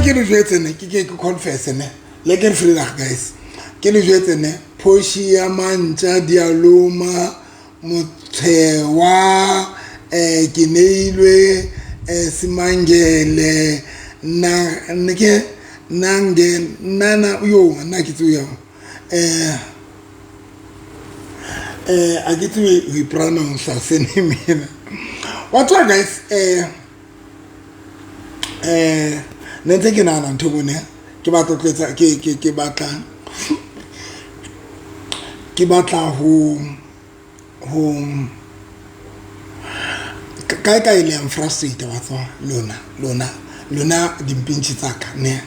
ke le jwetsene ke confess ne le ke free guys ke le jwetsene phoshi ya mantsa dialoma mothewa ke neilwe simangele nake nange nana yo na ke tsuya a ke tsuwe we pronounce se name what guys nente ke nana ntho bone ke batla tletsa ke batla ho kai le am frustrate batho lona dimpintshi tsaka ne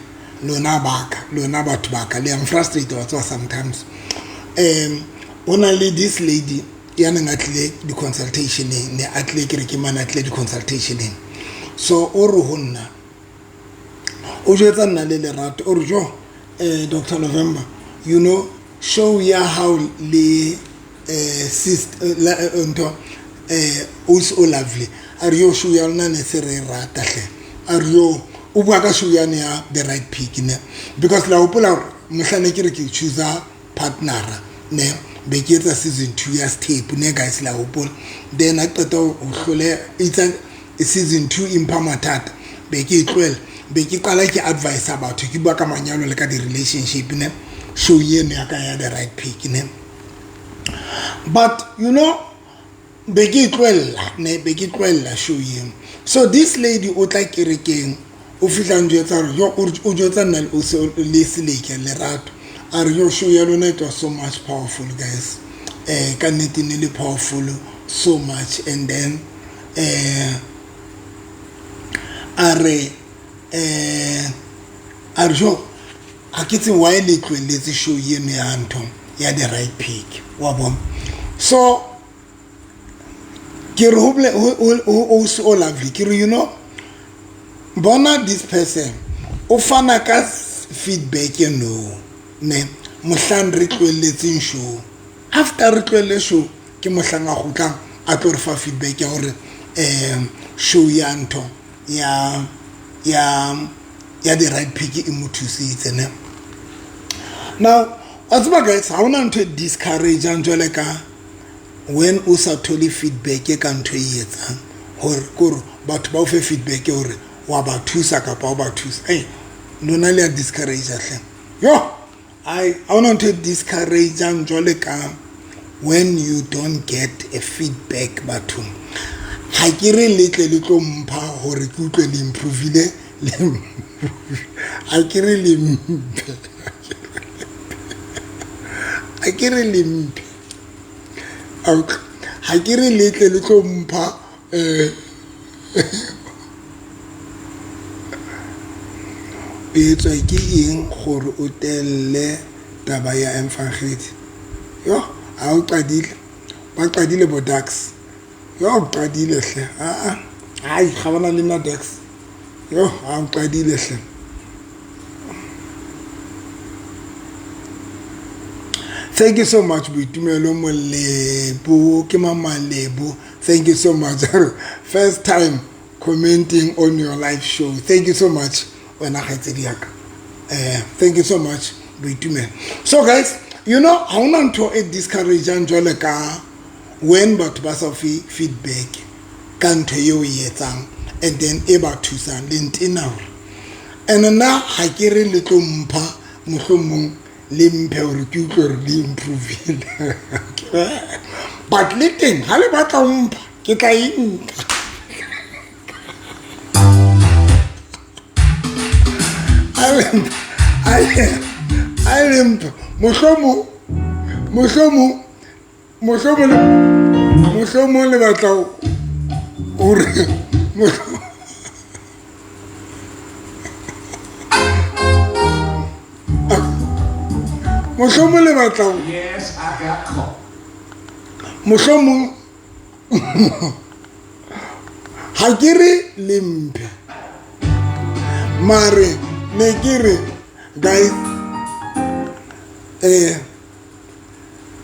lona batho baka le am frustrate batho sometimes only this lady yana ngatle di consultation ne atle ke re ke mana atle di consultation so o re honna o jetsa nna le lerato o re jo Dr. November you know show ya how le sister onto also lovely are you show ya nna ne se re rata hle are you o bua ka show ya ne ya the right pick ne because la opola mohlane ke re ke choose a partner ne be ke etsa season 2 ya tape ne guys la opola then a qeta o hlole it's a season 2 impa matata be ke 12 be ke qala ke advice about ke bua ka manyalo le ka di relationship ne show ye ne ya ka ya the right pick ne but you know be ke 12 show ye so this lady o tla kerekeng o fitla njwetsa yo o jwetsa nna o se le sileke le rato are you show ya lona it was so much powerful guys can it really powerful so much and then are you akitse why le tlweletse show ye ne ya ntho ya the right pick wa bona so ke re o so lovely ke re you know bona this person o fana ka feedback you know ne mohlang re tlweletseng show after re tlwele show ke mohlang a gutlang a tlo re fa feedback ya hore show ya ntho ya the right pick imuthusitse ne now atsba guys ha ona ntho discourage njole ka when o sa tholi feedback ka ntho e etsa hore kore batho ba o fe feedback hore wa ba thusa ka pa ba thusa lona le discourage hle yo I want to discourage njole ka when you don't get a feedback bathong ha ke re letle le tlo mpha hore ke utlwe le improve le ha ke re le mpe ha ke re le mpe ha ke re letle le tlo mpha etswa ke eng gore o telle taba ya emfagedi yo a o qadile ba qadile bodax yo qadile hle ai ga bana le nadex yo a o qadile hle thank you so much Boitumelo Molebo ke mama Lebo thank you so much first time commenting on your live show thank you so much when I thank you so much Boitumelo so guys you know I want to discourage njole ka when batho ba sa feedback ka ntho yo yetsang and then e ba thusa le ntina and na ha ke re le tlo mpha mohlomong le mphe hore ke utlwe re le improve but le teng ha le batla mpha ke tla inka I limp mohlomong le batla hore mohlomong le batla yes I got caught mohlomong ha ke re limpe mare ne ke re guys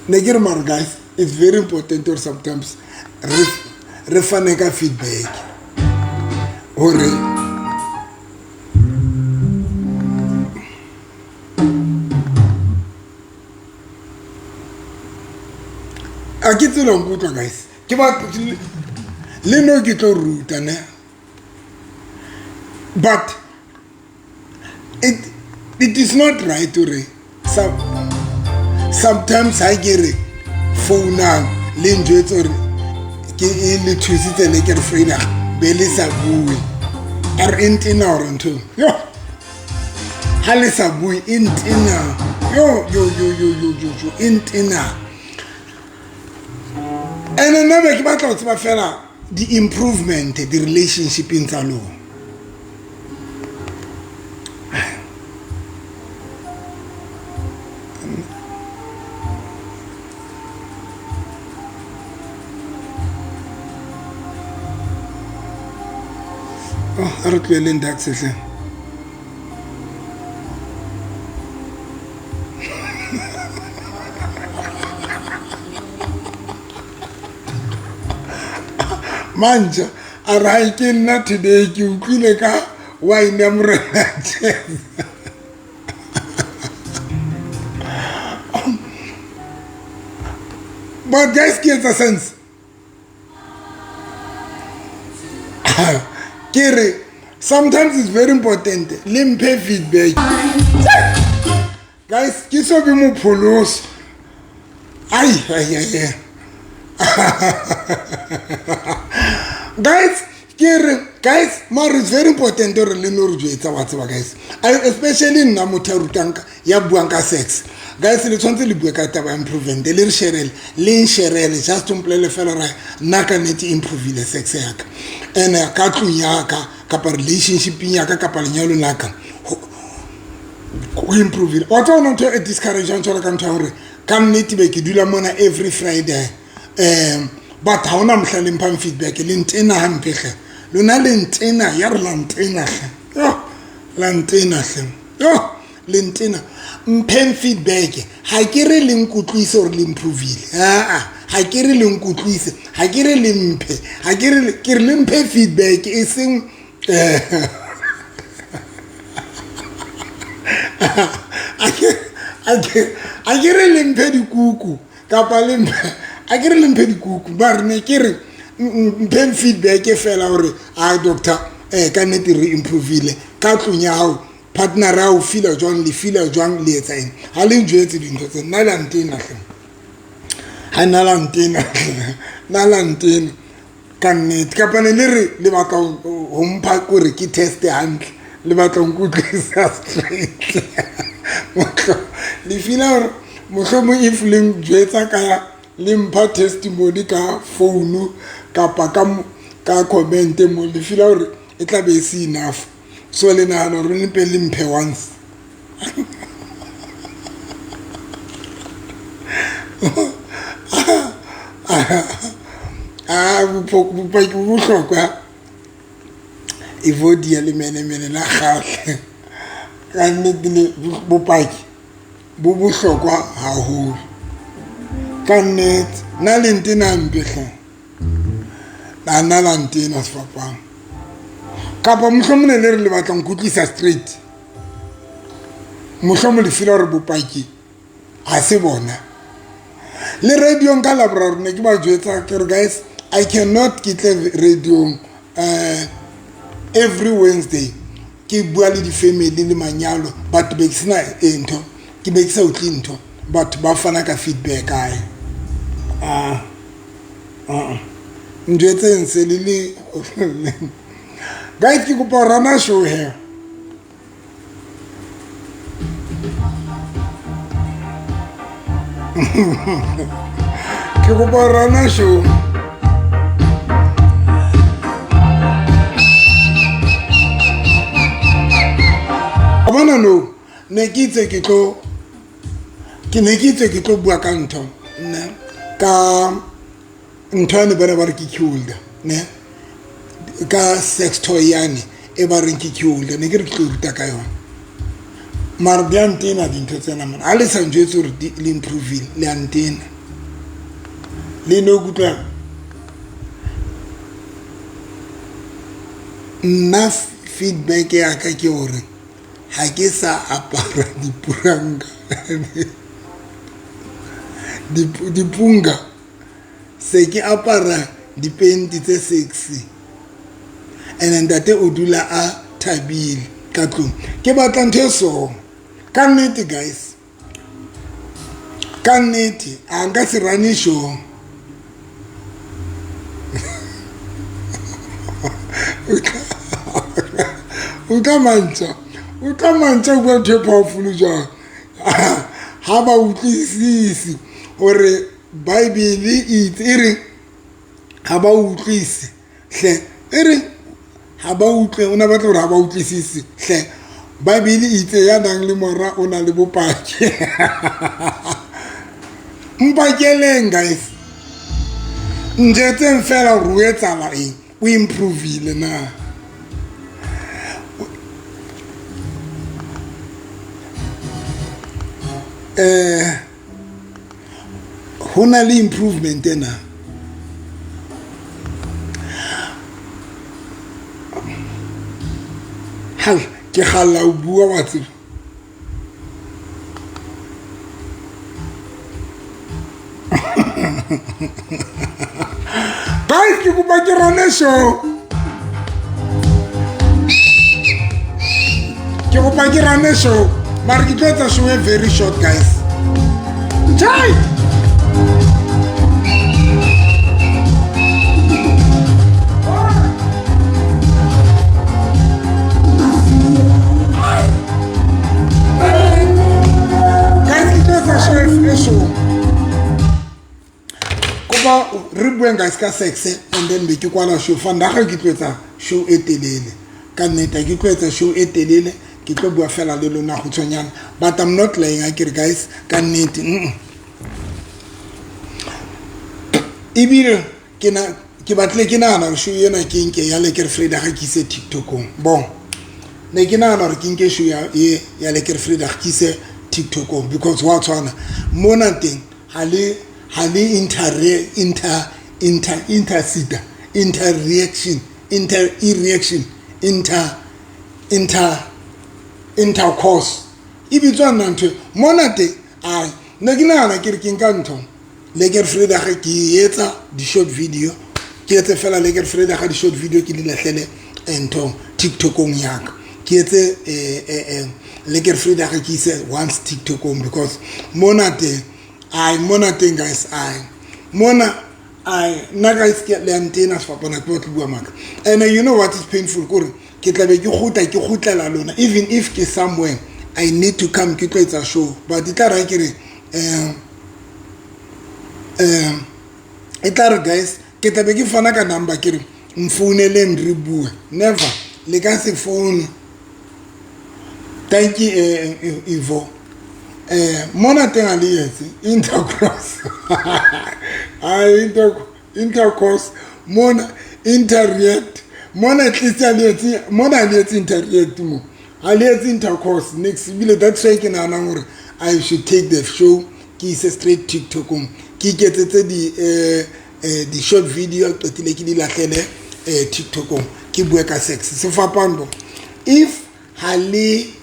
Negirmar guys, it's very important or sometimes refaneka feedback. Ore ke tsela nkutlwa guys ke ba le no ke tlo ruta ne but it is not right to re sometimes I get it phone le njwetso re ke le thusitse le ke re free na be le sa bue are intina or ntho yo ha le sa bue intina yo intina and another ke batla go tseba fela the improvement the relationship in tsa lona a re tlwele ndax hle manja a ra ke nna today ke utlwile ka wine ya morena but guys ke etsa sense Kere, sometimes it's very important. Limpe feedback. Guys, kiso be mo polos. Ay. Guys, guys, more is very important to really know guys. Especially in Namuta ya buanka sex. Guys, le tshwantse le bua ka taba improvement le share just to play le fela ra naka neti improve le sex yaka and ka tlu yaka ka relationship yaka ka lenyalo naka go improve o tsona to a discourage on tsona ka ntwa hore ka neti be ke dula mona every Friday but ha ona mhlale mpha feedback le ntena hampehle lona le ntena ya re la ntena yo la ntena yo le ntena mphen feedback ha ke re le nkutlwise or le improvile ha ke re le nkutlwise ha ke re le mphe ha ke re le mphe feedback e seng a ke re le mphe dikuku kapa le mphe a ke re le mphe dikuku ba re ne ke re mphen feedback e fela hore doctor ka nete re improvile ka tlunya hao partner ra feel jwang le feel jwang le etsa eng ha le njwetse dintho tse nna la ntena hle ha nna la ntena na la ntena ka nnete ka pane le re le batla ho mpha ko re ke test hantle le batla ho nkutlwisa straight le feel hore mohlomong if le njwetsa ka le mpha testimony ka phone kapa ka comment mo le feel hore e tla be se enough so le na no re mpe le mphe once bopaki bo bohlokwa e vodia le mene la gahle ka nnete le bopaki bo bohlokwa haholo ka nnete na le ntena mpehle na la ntena sefapang kapa mohlomone le re le batlang kutlisa straight mohlomone le feel hore bopaki ha se bona le radio nka laboraro ne ke ba jwetsa ke re guys I cannot get radio every Wednesday ke bua le di family le manyalo but be sina ento ke be sa utli ntho but ba fana ka feedback ai njwetse nse le guys ke kopa rana show here ke kopa rana show abana no ne kitse ke tlo bua ka ntho ne ka ntho ne bana ba re ke killed ne ka sex toy yani e ba re ke killed ne ke re tlo ruta ka yona mar biantena dintho tsena man a le sa njwetse re le improve le antena le no gutla na feedback ya ka ke hore ha ke sa apara dipuranga dipunga se ke apara dipenti tse sexy and ntate o dula a thabile ka tlung ke batla ntho e so ka nnete guys ka nnete a nka se rane show uka mantsa o bua ntho e powerful jang ha ba utlwisisi hore Bible itse e re ha ba utlwise hle e re ha ba utlwe ona batla hore ha ba utlwisisi hle Bible itse ya nang le mora o na le bopaki mpakeleng guys njetse mfela hore o etsala eng o improvile na ho na le improvement ena hal ke khalla o bua wa tseba guys ke kupa ke rone show ke kupa ke rone show mara ke tlo show very short guys Jai re guys ka sex and then be ke kwala show fanda ga ke tlotsa show e telele ka nnete ke tlotsa show e telele ke tlo bua fela le lona go tshonyana but I'm not lying akere guys ka nnete ibile ke batle ke nana show yena ke nke ya le ke Frida ga ke se TikTokong bon ne ke nana re ke nke show ya le ke Frida ga ke se TikTokong because wa tswana mona teng intercourse ibitswa ntho mona te ai ne ke nana ke re ke nka ntho le ke Frida ga ke etsa di short video ke etse fela le ke Frida ga di short video ke di lahlele ento TikTokong yaka ke etse le ke Frida ga ke ise once TikTokong because mona te mona thing guys mona na guys ke le antena fapana ke botla bua maka and you know what is painful kore ke tlabe ke gutlela lona even if ke somewhere I need to come ke tlo etsa show but itla ra ke re itla guys ke tlabe ke fana ka number ke re mfouneleng re bua never le ka se phone thank you Ivo mona teng ali yetsi intercourse intercourse mona interreact mona at least ali yetsi mona ali yetsi interreact mo ali yetsi intercourse next bile that's why ke nana hore I should take the show ke se straight TikTok ke ketsetse di short video totile ke di lahlele TikTok ke bua ka sex se fapano if hali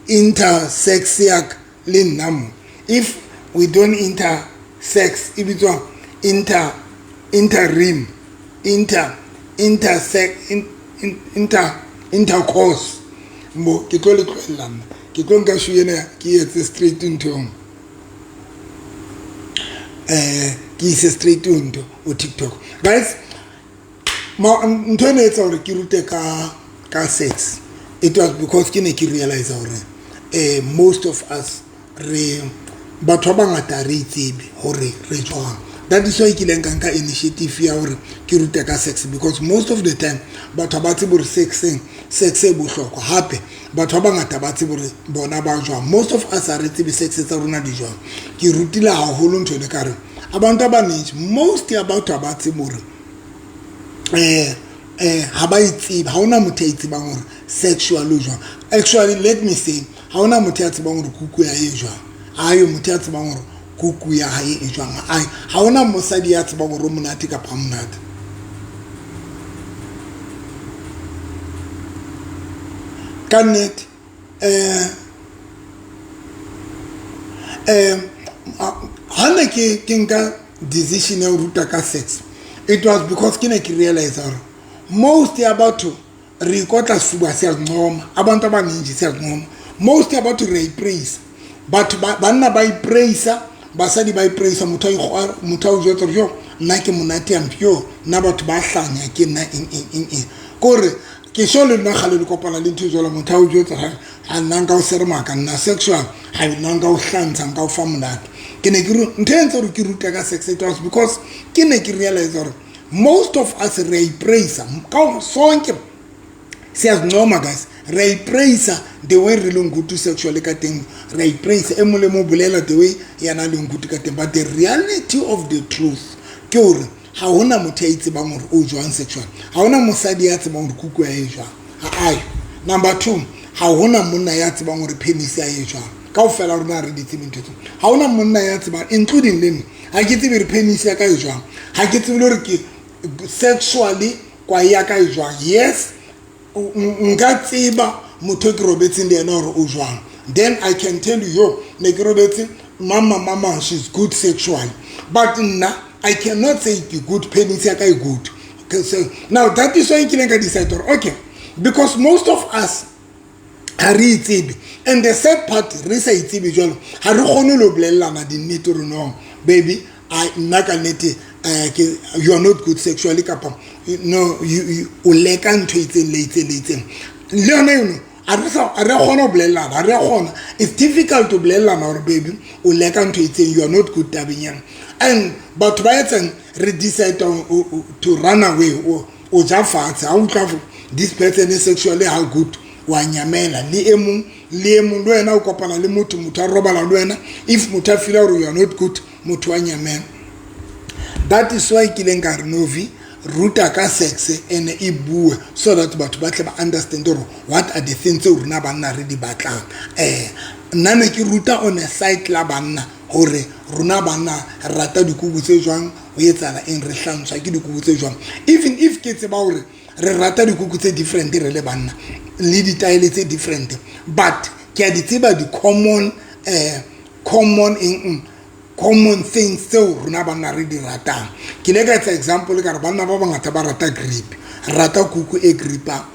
intersex yak Linam. If we don't intersex, if it's interim, intercourse, mo kitole kwelam, kitonga shuyena ki straight into ki straight into o TikTok. Guys, ma ntone etsa hore ke rute ka sex. It was because ke ne ke realize hore most of us batho ba ngata re tsebe hore re tswang that is why ke leng ka initiative ya hore ke rute ka sex because most of the time batho ba tsebe hore sex e bohlokwa hape batho ba ngata ba tsebe hore bona ba jwang most of us are tsebe sex tsa rona di jwang ke rutile haholo ntho le kare abantu abaningi most about ba tsebe hore ha ba itsebe ha ona motho a itsebang hore sexual jwang actually let me say ha ona motho a tsebang hore kuku ya e jwang ayo motho a tsebang hore kuku ya hae e jwang ai ha ona mosadi ya tsebang hore monate ka pamonate kanet hana ke nka decision ya ruta ka sex, it was because ke ne ke realize gore most about to rekotla sifuba se ncoma abantu abaningi se ncoma most about to praise but banna ba praise basadi ba praise motho o jotsa jo nna ke monate ampio nna batho ba hlanya ke nna in kore ke shole nna gale le kopana le ntho jola motho o jotsa ha nna nka o sermaka nna sexual ha nna nka o hlantsa nka o fa monate ke ne ke ntse re ke ruta ka sex it was because ke ne ke realize gore most of us praise ka sonke siyazincoma guys praise the way re leng good to sexually ka teng praise e mo le mo bolela the way yana leng good ka teng but the reality of the truth ke hore ha hona motho a itse bang hore o jwang sexual ha hona mosadi ya tsebang hore kuku ya e jwang ha ayo number 2 ha hona monna ya tsebang hore penis ya e jwang kaofela rona re ditse ntho tse ha hona monna ya tsebang including le nna ha ke tsebe re penis ya ka e jwang ha ke tsebe hore ke sexually kwa ya ka e jwang yes nka tseba motho ke robetseng le ena hore o jwang then I can tell you yo ne ke robetse mama she's good sexually but nna I cannot say ke good penis ya ka e good so now that is why ke nka decide okay because most of us ha re itsebe and the sad part re sa itsebe jwalo ha re kgone lo bolellana di nnete re no baby I nna ka nnete you are not good sexually kapa no you leka ntho itseng le itseng le yona you know a re kgona bolellana a re kgona it's difficult to bolellana or baby o leka ntho itseng you are not good tabeng yang and but ba etseng re decide to run away o ja fatshe ha utlwa this person is sexually how good wa nyamela le emong le wena o kopana le motho a robala le wena if motho a feel you are not good motho wa nyamela that is why kileng ka renovi ruta ka sex and e bue so that batho ba tle ba understand what are the things o rena banna re di batlang nna ne ke ruta on a site la banna hore rona banna rata dikuku tse jwang o etsana en re hlantswa ke dikuku tse jwang even if ke tseba hore re rata dikuku tse different re le banna le di taile tse different but ke a di tseba di common things tseo rona banna re di ratang ke le ka etsa example ka re banna ba bangata ba rata grip rata kuku e gripang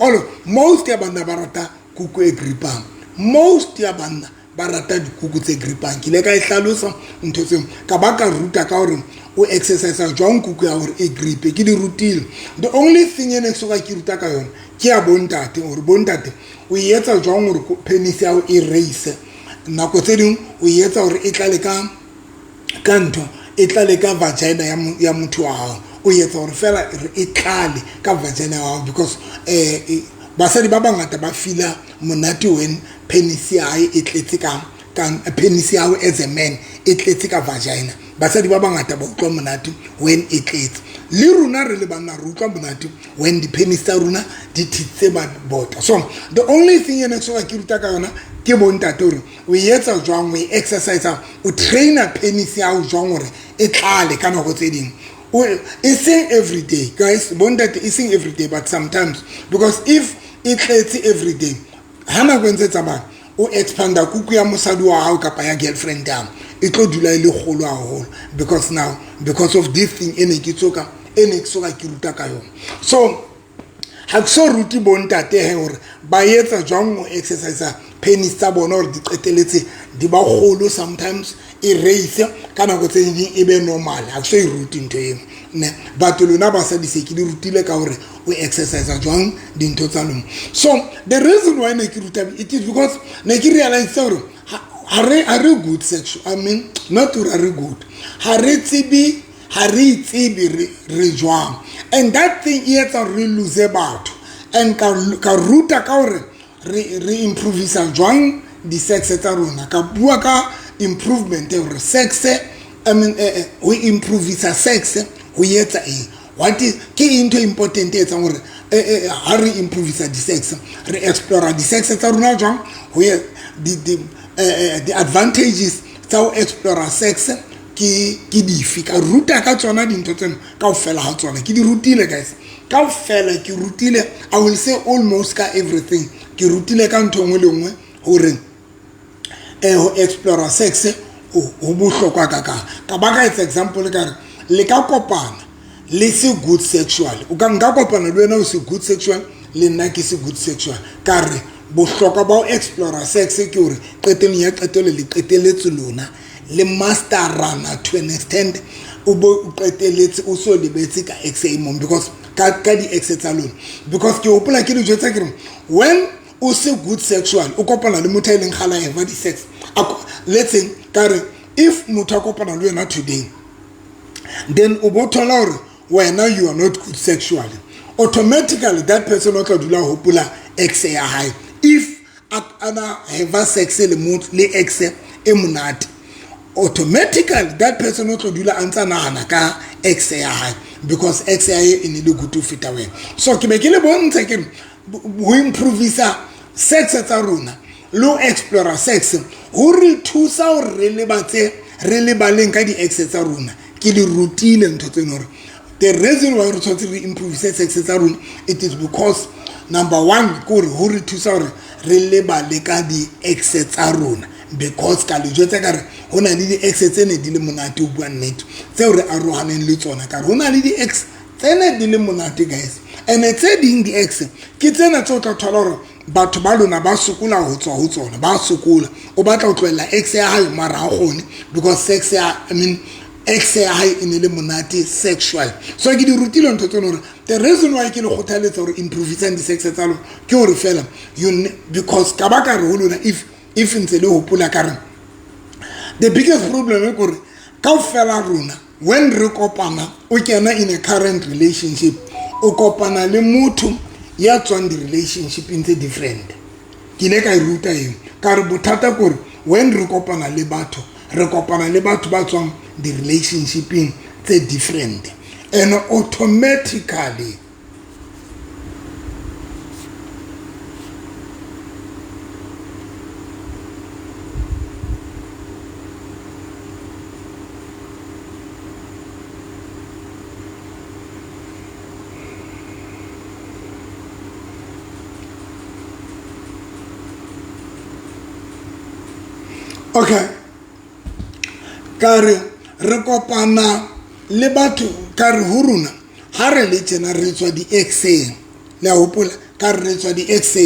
most ya banna ba rata kuku e gripang most ya banna ba rata dikuku tse gripang ke le ka e hlalosa ntho tseo ka ba ka ruta ka hore o exercise jwang kuku ya hore e gripe ke di rutile the only thing ene so ka ke ruta ka yona ke ya bontate hore bontate o etsa jwang hore penis ya o e raise nako tse ding o etsa hore e tlale ka ntho e tlale ka vagina ya motho wa hao o etsa hore fela e tlale ka vagina ya hao because basadi ba bangata ba fila monate when penis ya hae e tletse ka penis ya hao as a man e tletse ka vagina basadi ba bangata ba utlwa monate when e tletse le rona re le banna re utlwa monate when the penis tsa rona di thitse ba bota so the only thing ene so ke ruta ka yona ke bontate hore o etsa jwang o exercise o train a penis ya o jwang hore e tlale ka nako tse ding it's every day guys bontate it's every day but sometimes because if it tletse every day hana go ntsetsa ba o expanda kuku ya mosadi wa hao kapa ya girlfriend ya e tlo dula ile golo haholo because of this thing ene ke tsoka ke ruta ka yona so ha ke so ruti bontate he hore ba etsa jwang o exercise penis tsa bona hore di qeteletse di ba golo sometimes e raise kana go tse ding e be normal ha ke so e ruti ntho eno ne but lona ba sa di se ke di rutile ka hore o exercise jwang dintho tsa lona so the reason why ne ke ruta it is because ne ke realize hore are good sexual I mean not are good are tsibi re jwang and that thing is a real lose about and ka ruta ka hore re improve jwang di sex tsa rona ka bua ka improvement of sex I mean we improve sex we yetsa what is ke into important etsa hore ha re improve di sex re explore di sex tsa rona jwang we the advantages tsa explore sex ke difi ka ruta ka tsona dintho tseno kaofela ha tsona ke di rutile guys kaofela ke rutile I will say almost ka everything ke rutile ka ntho ngwe le ngwe hore ho explore sex ho bohlokwa ka ba ka etsa example ka le ka kopana le se good sexual o ka nka kopana le wena o se good sexual le nna ke se good sexual ka re bohlokwa ba o explore sex ke hore qetelo ya qetelo le qeteletse lona le masterana to an extent o bo qeteletse o so lebetse ka examon because ka di exits alone because ke hopola ke le jotsa ke when o se good sexual o kopana le motho ileng khala eva di sex let's say ka re if motho a kopana le wena today then o bo thola hore wena you are not good sexually automatically that person o tla dula hopola ex ya hae if ana have sex le motho le ex e monate automatically that person o tla dula antsa nahana ka ex ya hae because ex ya hae in le good to fit away so ke be ke le bontsha ke ho improve sex tsa rona lo explore sex ho re thusa hore re le batse re le baleng ka di ex tsa rona ke le rutile ntho tseno hore the reason why we improve sex tsa rona it is because number 1 ko re ho re thusa hore re le bale ka di ex tsa rona because ka le jotsa ka re hona le di ex tsene di le monate o bua nnete tse re arohaneng le tsona ka re hona le di ex tsene di le monate guys and tse ding di ex ke tsena tse o tla thola hore batho ba lona ba sokola ho tswa ho tsona ba sokola o batla ho tloela ex ya hae mara ha gone because sex ya ex ya hae in le monate sexual so ke di rutile ntho tseno hore the reason why ke le khothaletsa hore improve di sex tsa lo ke hore fela you because ka ba ka re ho lona if ntse le hopola ka re the biggest problem e gore ka fela rona when re kopana o kena in a current relationship o kopana le motho ya tswang di relationship tse different ke le ka ruta eng ka re bothata gore when re kopana le batho ba tswang di relationship tse different and automatically okay kare re kopana le batho kare ho rona ha re le tsena re tswa di ex le hopola ka re tswa di ex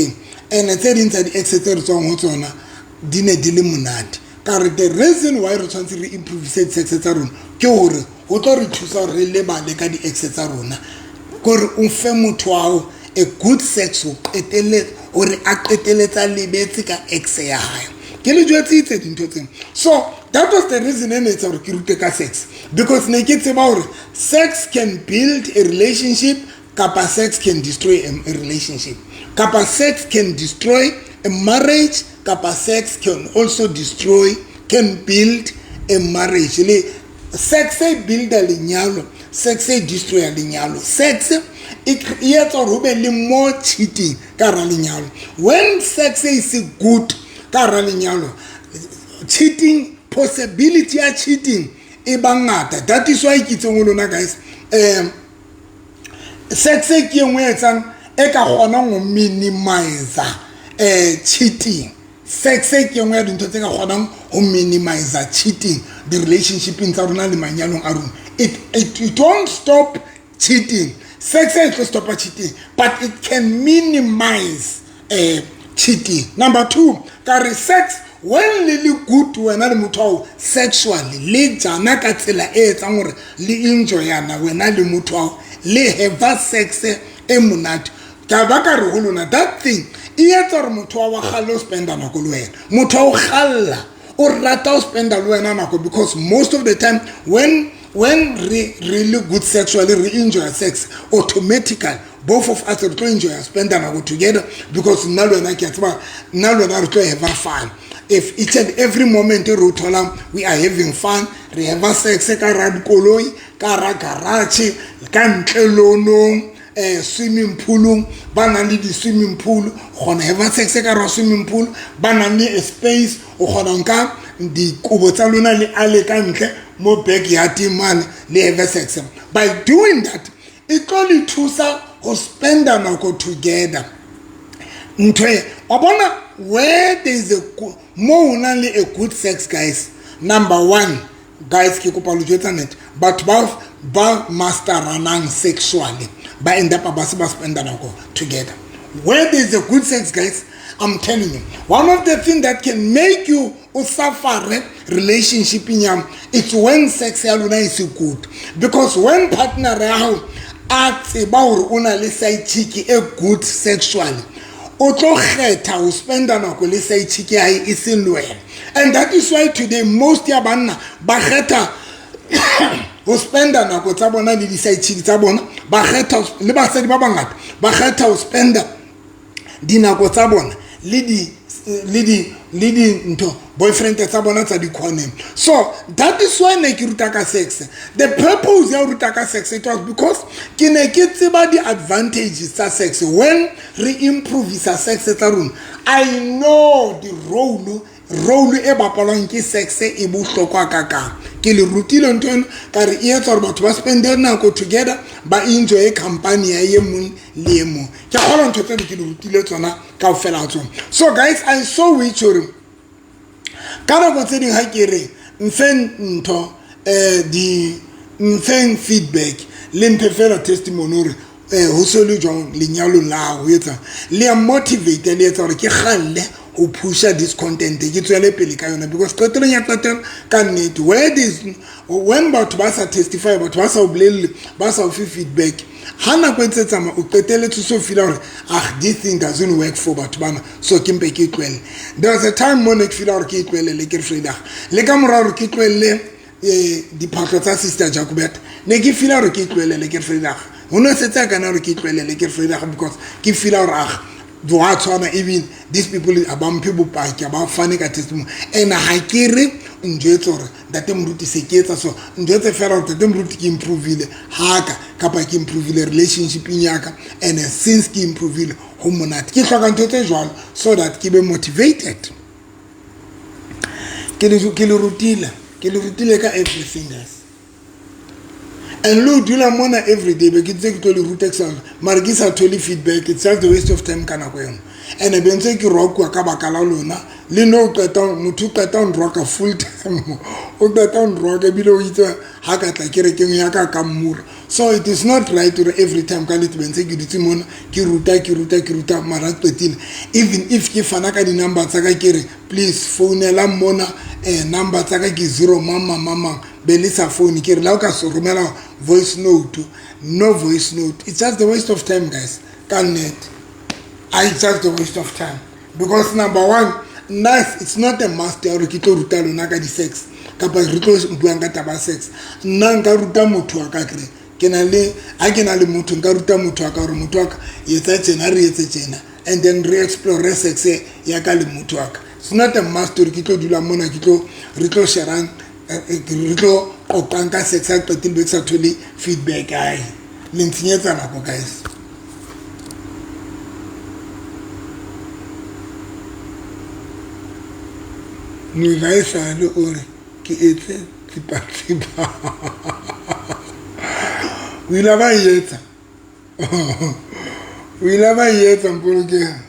and tse ding tsa di ex tse re tswang ho tsona di ne di le monate ka re the reason why re tshwantse re improve sex tsa rona ke hore ho tlo re thusa hore re le bale ka di ex tsa rona gore o fe motho wa a good sex o qetele hore a qeteletsa lebetse ka ex ya hae ke le jwetsitse dintho tsena so that was the reason it's hore ke rute ka sex because ne ke tseba hore sex can build a relationship kapa sex can destroy a relationship kapa sex can destroy a marriage kapa sex can also can build a marriage le sex e build a lenyalo sex e destroy a lenyalo sex it yetsa hore be le more cheating ka ra lenyalo when sex is good ka ra lenyalo cheating possibility of cheating e bangata that is why ke tseng lona guys sex e ke engwe etsang e ka gona go minimize cheating sex e ke engwe dintho tse ka gona go minimize cheating the relationship in tsa rona le manyalong a rona it don't stop cheating sex it will stop cheating but it can minimize cheating number 2 kare sex when really good wena le motho sexually le jana ka tsela e etsang gore le enjoyana wena le motho le have sex e monate ka ba ka re ho lona that thing e etsa gore motho wa galla o spenda nako le wena motho o galla o rata o spenda le wena nako because most of the time when really good sexually we enjoy sex automatically both of us will enjoy spend nako together because now we have fun if each and every moment we are having fun we have sex ka ra koloi ka ra garage ka ntlelono swimming pool bana le di swimming pool gona have sex ka ra swimming pool bana le space o gona nka di kubo tsa lona le ale ka ntle mo backyard man le have sex by doing that it only thusa go spend nako together ntwe obona where there is a more only a good sex guys number 1 guys ke kopa lo jwetsa net but ba masteranang sexually ba end up ba se ba spend nako together. Where there's a good sex, guys, I'm telling you, one of the things that can make you suffer relationship in yam, it's when sex is good. Because when partner acts about una le side cheeky a good sexually, auto kgetha o spend nako le side cheeky ai iseng loyal. And that is why today most ya banna ba kgetha o spend nako tsa bona le di side cheeky tsa bona, ba kgetha le basadi ba bangata ba kgetha o spend dinako tsa bona le di nto boyfriend tsa bona tsa di khone. So that is why ne ke ruta ka sex. The purpose ya ruta ka sex it was because ke ne ke tseba di advantages tsa sex. When re improve sa sex tsa rona, I know the role e bapalwang ke sex e bohlokwa ka ke le rutile ntwen ka re e etsa batho ba spend nako together ba enjoy company ya ye mong le ye mong. Ke khola ntwe tse ke le rutile tsona ka ofela tsona. So guys, I saw which or kana go tse ding ha ke re mfeng di mfeng feedback le mpefela testimony re ho so le jong lenyalo la ho etsa le motivate le etsa re ke khalle o pusha this content ke tswele pele ka yona because qeteleng ya qetel ka nnete where this when batho ba sa testify batho ba sa o bolelle ba sa o feedback hana go etsetsa ma o qetele tso feel hore this thing doesn't work for batho bana so ke mpe ke tlwele. There was a time mo ne ke feel hore ke tlwele le ke freedom le ka mora hore ke tlwele di phahlo tsa sister Jacobet ne ke feel hore ke tlwele le ke freedom ho no setsa kana hore ke tlwele le ke freedom because ke feel hore even these people about people back about funny testimony and I carry njetsore that mruti seketsa so njetse fela that mruti ke improve ile haka kapa ke improve ile relationship inyaka and since ke improve ile ho monate ke hloka ntho tse jwalo so that ke be motivated ke le rutile ka everything else. And look, you mona every day, but it's like to root exam. Margisa totally feedback. It's just a waste of time. Kana koyon. And I been saying rock kwa kabakala lona. Lino katon mutu katon rock a full time. O katon rock a below it. Hakata kere kenyaka kamur. So it is not right to every time. Can it been saying you dimona kiruta marat petin. Even if kifanaka the number saka kere, please phone la mona number saka ki 0 mama. Belisa phone kere lauka so rumela voice note, no voice note. It's just a waste of time, guys. Can't it? It's just a waste of time. Because number one, nice, it's not a must. Rukito ruta lunaka di sex. Kapa ruto mbuanga taba sex. Nanga ruta mutu akakre. Kenale, agenale mutu nga ruta mutu akaru mutu aka. Yeta chena. And then re-explore sex yakali mutu aka. It's not a must. Rukito dula mona kito rito sharan. Rito opanka sex act until we actually feedback ai lintinyetsa nako guys. Ni guys ale ore ke etse tipa we lava yetsa mpoloke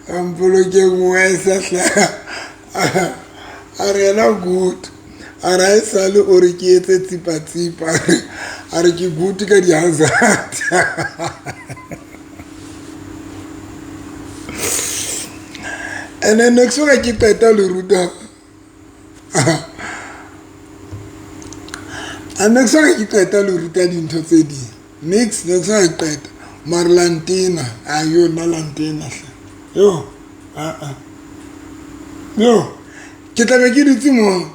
I'm following myself. I really good. I really oriented tipa. I really good to get the answer. And then next one I keep tell Ruta. And next one I keep tell Ruta into Teddy. Next one I tell Marlantina, ayo nalantina. Yo, kita beki ditimo.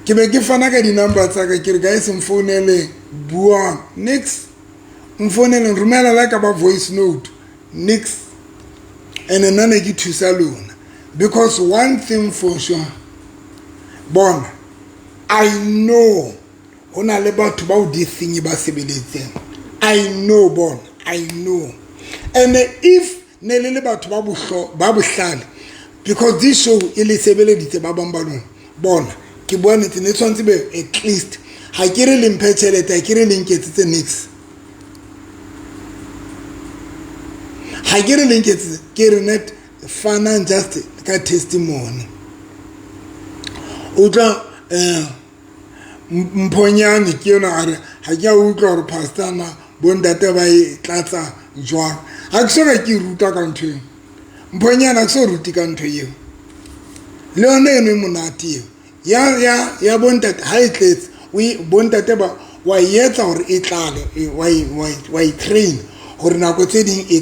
Ke beki fana ka di number tsa ka ke guys mfonele bua. Next mfonele rumela like about voice note. Next and nana ke thusa lona because one thing for sure. Bon, I know ona le batho ba o di thingi ba sebeletseng. I know, Bon. I know. And if Nelele Babu Shal, because this show is a very Babambalon, Bon, Kibon, it needs to be at least. I carry Limpetchet, I carry Link it next. ha ke re lenketse ke re net fana just ka testimony o tla Mponyane ke yona a re ha ke a utlwa gore pastor na bondate ba e tlatsa jwang ha ke soka ke ruta ka ntho eo Mponyane a ke so ruti ka ntho eo le yona eno e monate eo ya bondate ha e tletse bondate ba wa etsa gore e tlale wa e train gore nako tse ding e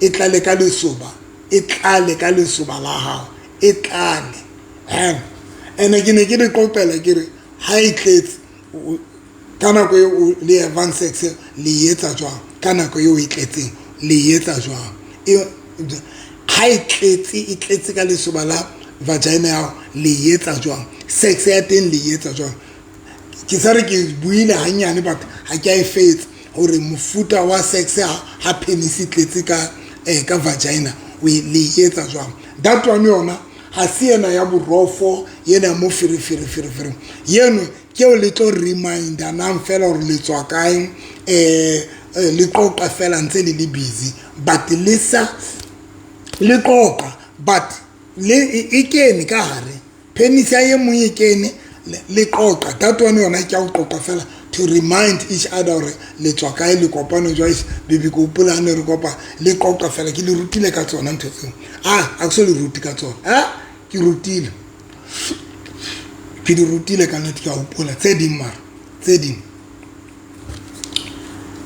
tlale ka lesoba la hao e tlale ene ke ne ke re qoqela ke re ha e tletse ka nako eo le advance sex le etsa jwang ka nako eo e tletseng le etsa jwang ha e tletse ka lesoba la vagina yao le etsa jwang sex ya teng le etsa jwang ke sa re ke buile hanyane but ha ke a e fetsa gore mofuta wa sex ha penis e tletse ka vagina we le etsa jwang that one yona ha se yena ya borofo yena mo fere yeno ke o le tlo reminder na mfela gore le tswa kae le qoqa fela ntse le busy but le qoqa but le ikene ka hare penis ya ye mo ikene le qoqa that one yona ke a o qoqa fela to remind each other gore le tswa kae le kopano joyce bibi ko pulane re kopa le qoqa fela ke le rutile ka tsona ntho tseo a ke so le ruti ka tsona ke di rutile ka nnete ke a hopola tse ding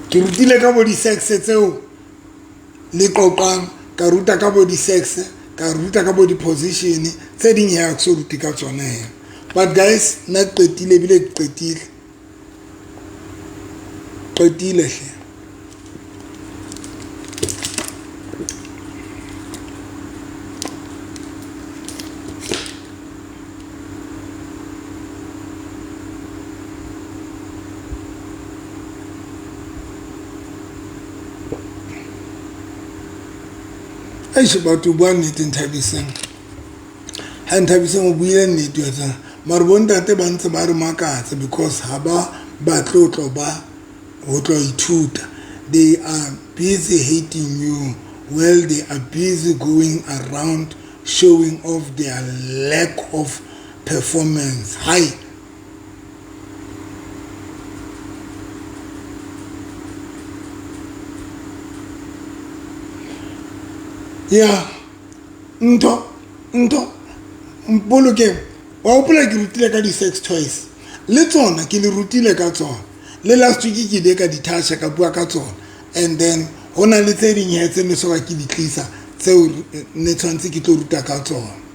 ke rutile ka body sex tseo le qoqang ka ruta ka body sex ka ruta ka body position tse ding ya ke so ruti ka tsona but guys na qetile bile qetile hle batho bua nnete Nthabiseng ha Nthabiseng o buile nnete ya tsana mare bontate ba ntse ba re makatsa because ha ba batlotlo ba ho tlo ithuta they are busy hating you while they are busy going around showing off their lack of performance hi yeah ntho mpoloke wa opela ke rutile ka di sex toys le tsona ke le rutile ka tsona le last week ke ile ka di touch ka bua ka tsona and then hona le tse ding hetse ne so ka ke di tlisa tseo ne tshwantse ke tlo ruta ka tsona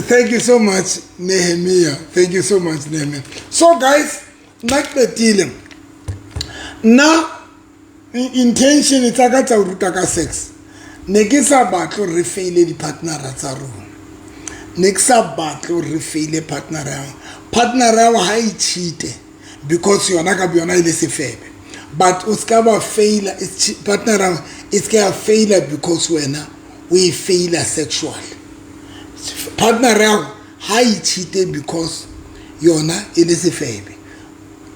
Thank you so much, Nehemiah. Thank you so much, Nehemiah. So, guys, like the deal. Now, intention is to ruta sex. Negisa batlo refaile di partner tsa rona. Negisa batlo refaile partner ya. Partner ya ha I cheat because yona ka biona ile se febe. But uska ba fail partner is ka failure because wena we fail sexually. Partner ha I cheated because yona ile se febe.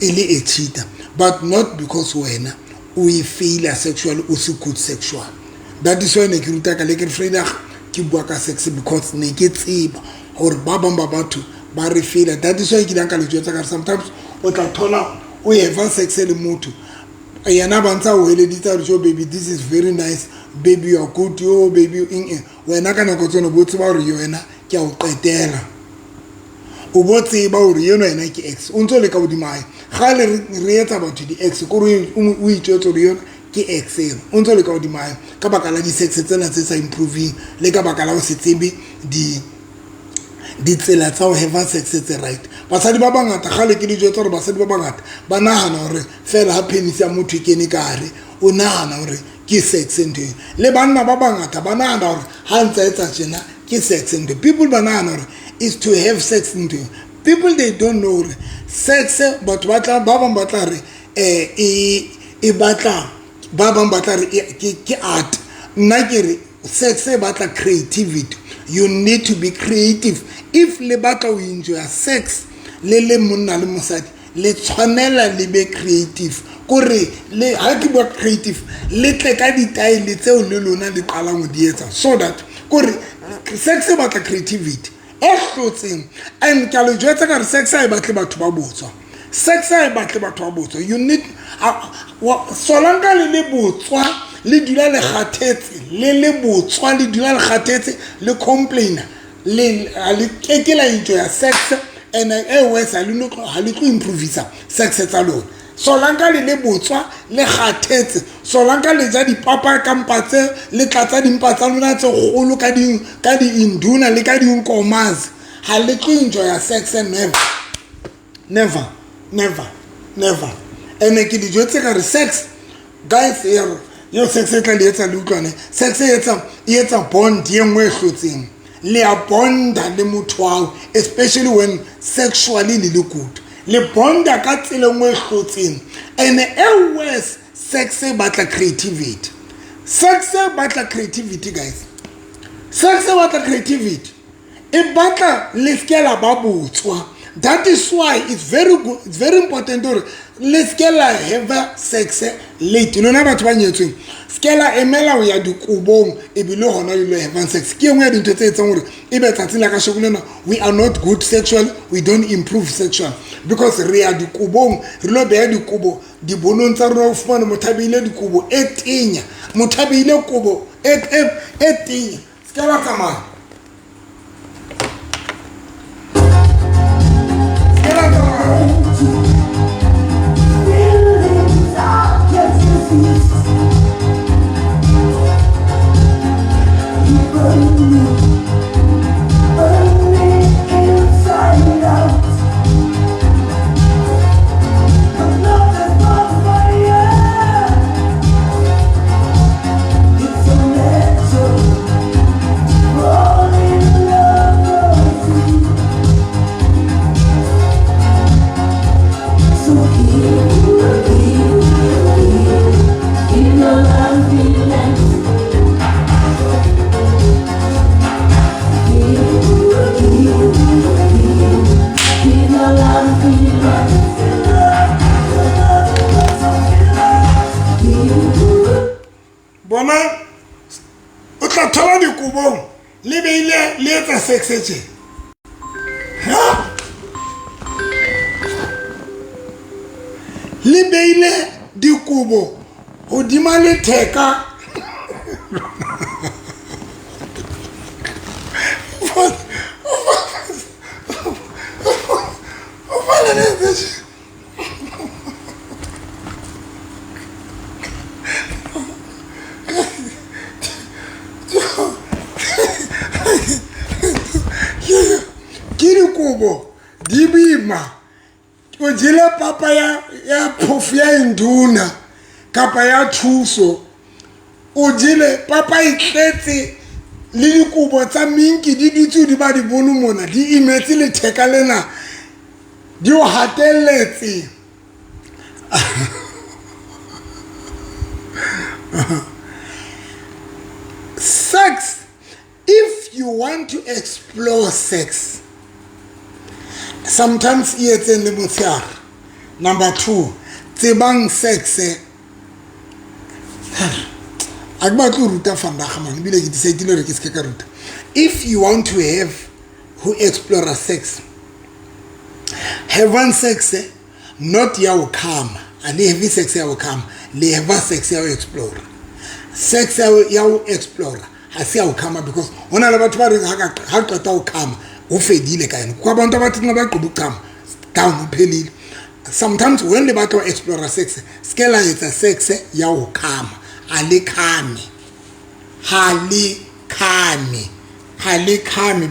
Ile a cheater, but not because wena we fail sexually or so good sexual. That is why ne ke ruta ka le ke Friday ke bua ka sex because ne ke tseba or ba bang ba batho ba re fail. That is why ke danka le jwetsa ka sometimes o tla thola o have sex le motho yana bantsa o heleditsa re baby this is very nice baby you are good yo baby wena kana go tsona botse ba re yona ke a o qetela o botse ba o re yona ena ke ex o ntse le ka bodimae ga le re etsa batho di ex go re o itsetso re yona ke ex o ntse le ka bodimae ka baka la di sex tsena tse sa improving le ka baka la o se tsebe di tsela tsa o have sex tse right basadi ba bangata ga le ke di jwetsa re basadi ba bangata ba nahana hore fela ha penis ya motho ke ne kare o nahana hore ke sex ntwe le banna ba bangata ba nahana hore ha ntse etsa tsena ke sex ntwe people ba nahana hore is to have sex ntwe people they don't know sex but ba bang ba tla re e batla ba bang ba tla re ke art. Nna ke re sex e batla creativity. You need to be creative. If le batla o enjoy sex le monna le mosadi le tshwanela le be creative. Kore le ha ke bua creative le tle ka ditaile tseo le lona le qalang ho di etsa, so that kore sex e batla creativity e hlotseng. And ka le jwetsa ka re sex e batle batho ba botswa. Sex e batle batho ba botswa. You need solanka le botswa le dula le khathetse le botswa le dula le khathetse le complainer le ke la enjoy sex and always ha le tlo improvisa sex tsa lona. Solanka le botswa le khathetse, solanka le ja dipapa ka mpatse le tlatsa dimpa tsa lona tse golo ka di induna le ka di nkomazi, ha le tlo enjoy sex. And never. And ke di jwetse ka re sex guys yo sex e tla le etsa le utlwane. Sex e etsa bond ye nngwe e hlotseng. Le a bonda le motho wa, especially when sexually le good. Le bonda ka tsela nngwe e hlotseng. And always sex e batla creativity. Sex e batla creativity guys. Sex e batla creativity. E batla le skela ba botswa. That is why it's very good, it's very important to let's have sex late. You know na batho ba nyetsweng. Skela emela o ya dikubong e bile hona le have sex. Ke ngwe ya dintho tse etsang hore e be tsatsing la ka shokulena we are not good sexual, we don't improve sexual because re ya dikubong re lo beya dikubo di bonong tsa rona o fumana mothabile dikubo e tenya, mothabile kubo e tenya. Skela tsamaya. Bona o tla thola dikubong le beile le etsa sex tje. Le beile dikubo hodima le theka. Kubo dibima o jile papa ya phofu ya induna kapa ya thuso o jile papa itletse le dikubo tsa minki di ditsu di ba di bonu mona di imetse le theka lena di o hatelletse. Sex, if you want to explore sex, sometimes it's in the motshar. Number 2, tsebang sex. If you want to have who explore sex, have sex, not ya come, and have sex ya come, le have sex ya explore. Sex ya explore, I say ya come because one of the batho ha qeta come o fedile ka ene kwa bantu ba tsena ba qobukama down uphelile. Sometimes when le batho explore sex, skela etsa sex ya o come ale kame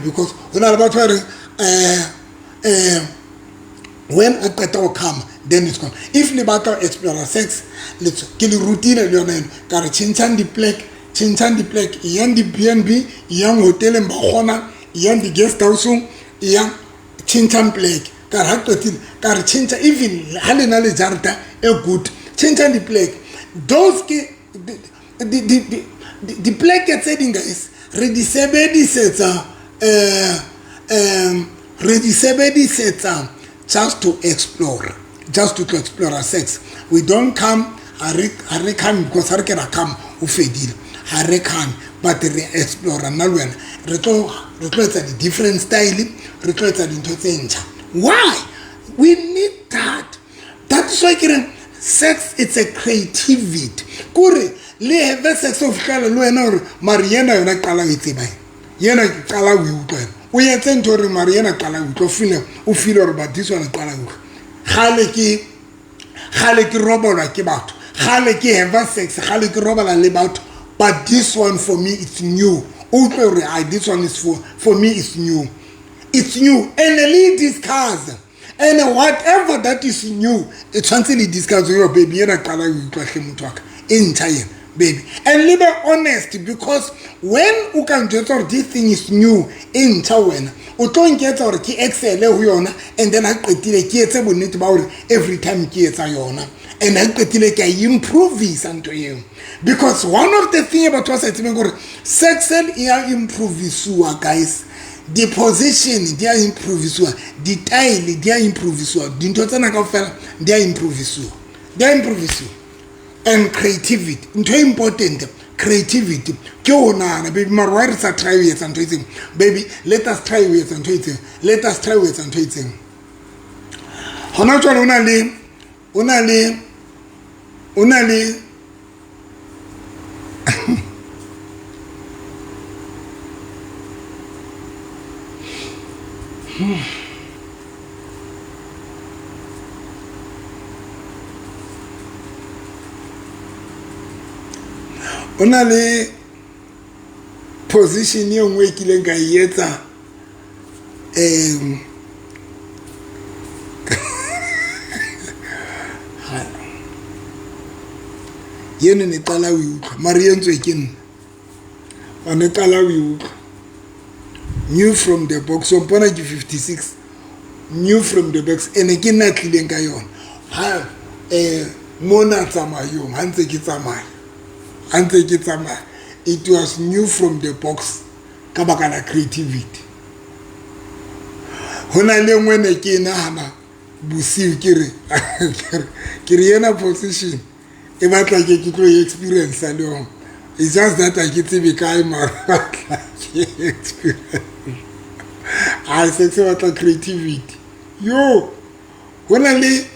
because una le batho re when a qeta o come then it's gone. If le batho explore sex, let's ke le routine le yona ka re chinchang di plek yang di BNB yang hotel ba gona yang di guest house yang chinchang plek ka ra totin ka re chincha even halena le jarta e good chinchang di plek those the pleke tse ding guys re di sebedisetsa just to explore sex. We don't come a come because ha re ke ra come o fedile ha re come but re explore nna le wena re tlo etsa di different style re tlo etsa dintho tse ntjha. Why we need that? That's why sex, it's a creativity. Kuri le have sex of kala lo ena hore mariana yona qala o itse bai yena qala o utlwa o yetse ntho hore mariana qala o utlwa o feel hore ba this one qala o khale ke robola ke batho khale ke have sex khale ke robola le batho, but this one for me it's new. Utlwe hore this one is for me it's new and le discuss. And whatever that is new, it's until you discuss with your baby, you're not going to talk in China, baby. And be honest, because when you can just this thing is new in China, you don't get or ki excel and then I get about every time kids are yona. And I improve this unto you. Because one of the things about us, sex and improve guys. The position dia improviswa, the tile dia improviswa, dintho tsena kaofela dia improviswa, and creativity ntho important creativity ke ona baby mara re sa try with ntho itseng baby let us try with ntho itseng hona tswana una le ona le position ye nngwe ke leng ka etsa yene ne qala o utlwa mara yentswe ke nna ane qala o utlwa new from the box so mpona ke 56 new from the box ene ke nna tlileng ka yona ha mona tsamayong ha ntse ke tsamaya it was new from the box ka baka la creativity. Hona le nngwe ne ke nahana bosiu ke re yena position e batla ke tlo experience le yona. It's just that I get to be kind of experience. I say so about creativity. Yo, when I lay,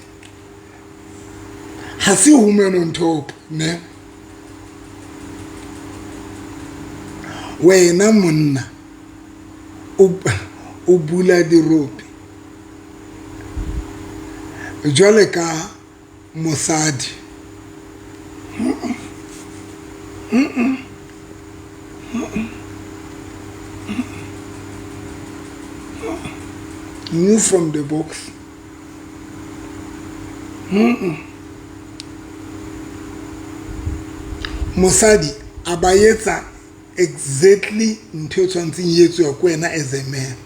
I see woman on top, ne? When I'm on ubula di rope. Joleka Mosadi. New from the box. Mosadi abayetsa exactly until something years you are as a man.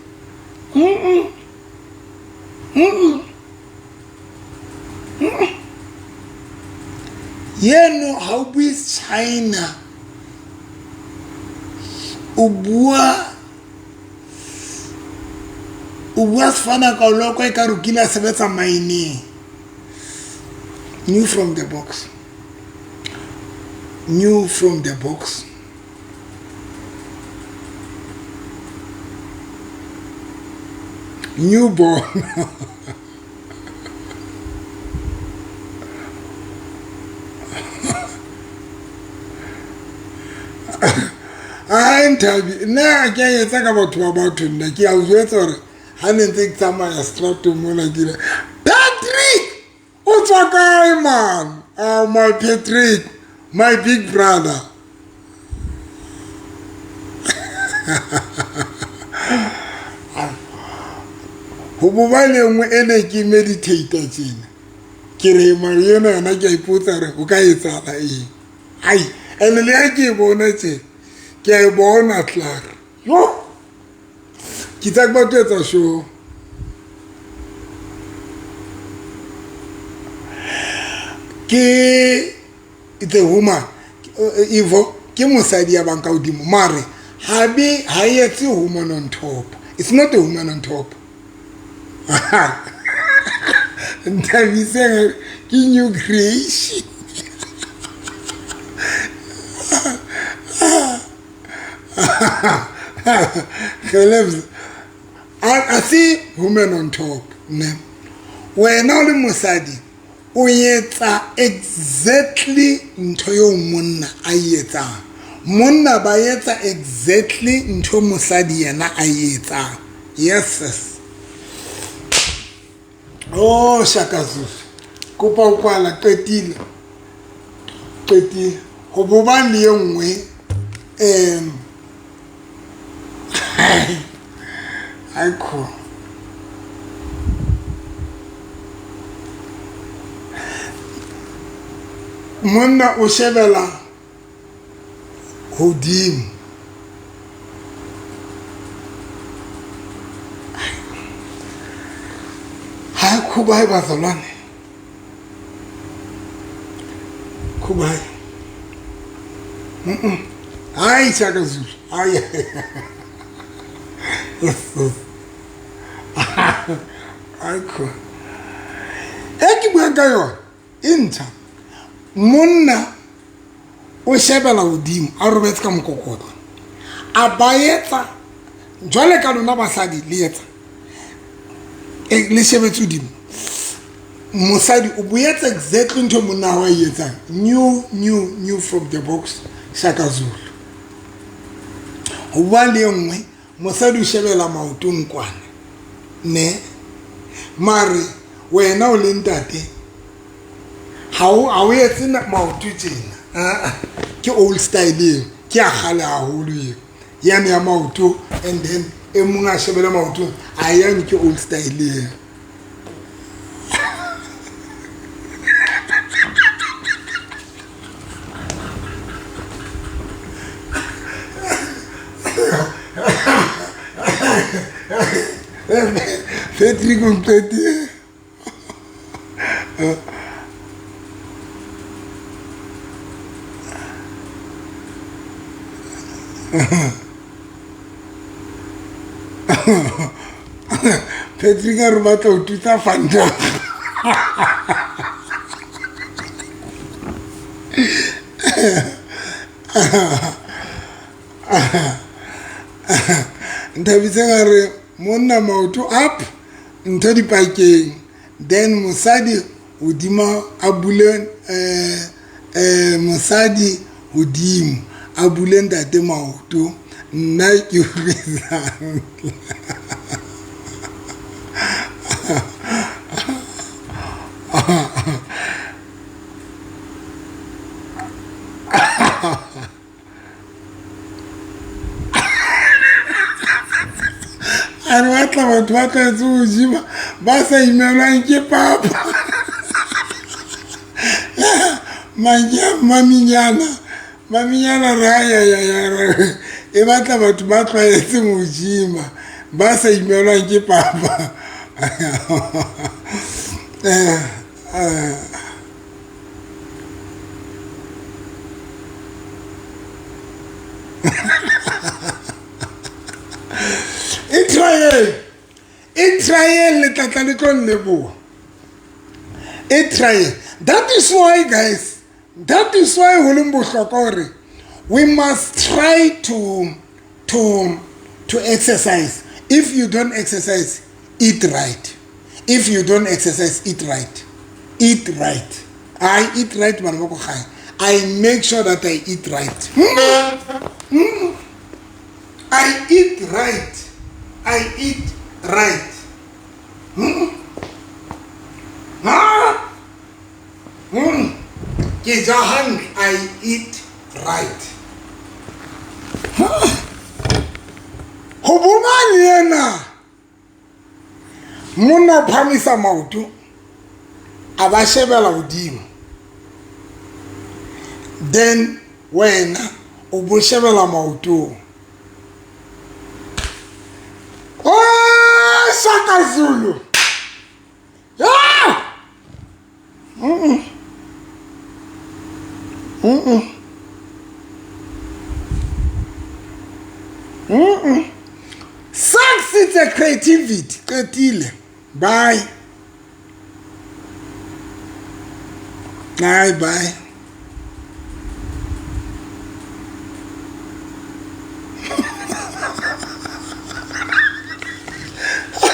Yeah, no, how we China ubua sfana ka loko e ka rukila sebetsa maine. New from the box. New from the box. Newborn. I interview. Now I can't talk about him. Like I was waiting. I didn't think someone has strapped to me like that. Patrick! What's a guy, man? Oh, my Patrick. My big brother. Hububale mwe ene ki meditate chini. Kire mariona yana kia iputare ukaitala hii. Ai, ene liya ki ibona chini. Kia ibona klar. Yo! Kitak batweta show. Ki it's a woman Evo ke mosadi ya banka odimo mare habi ha yetse woman on top. It's not a woman on top. Ntabise ke new creation. I see woman on top. Wena o le mosadi o yetsa exactly ntho yo monna a yetsa. Monna ba yetsa exactly ntho mosadi yena a yetsa. Yes. Oh Shaka Zulu. Kopa o kwala qetile. Go boba le engwe Aiko. Monna o shebela hodimo. Ha kubai bazalwane. Kubai. Ai Shaka Zulu. Ai. Aiko. Eki bwanka yo inta. Monna o shebela hodimo a robetse ka mokokotlo a bayetsa jwale ka lona basadi le yetsa le shebetse hodimo mosadi o boyetsa exactly ntho monna wa yetsa new from the box Shaka Zulu ho ba le engwe mosadi o shebela maotong kwana ne mare wena o le ntate how yetse na maoto tjena ke old style ke a gale haholo ye yana ya maoto and then e monga shebela maoto a yang ke old style ye Fetri complete. Patrick a rubato o tuta fanta. Ntabise ngare monna maoto up ntho di pakeng then mosadi hodima abule mosadi hodimo abule ntate maoto nna ke utlwisang Ari batla batho ba tletse ho jima ba sa imelwang ke papa maminyana raya e batla batho ba tletse ho jima ba sa imelwang ke papa Israel le tlatla le tlo leboha Israel. That is why guys, that is why ho leng bohlokwa hore we must try to exercise. If you don't exercise, eat right. If you don't exercise, eat right. Eat right. I eat right. I make sure that I eat right. I eat right. I eat right. I eat right. Hobomani yena monna phamisa maoto abashebela hodimo then wena o boshebela maoto Shaka Zulu. Sex is a creativity. Qetile. Bye. Bye.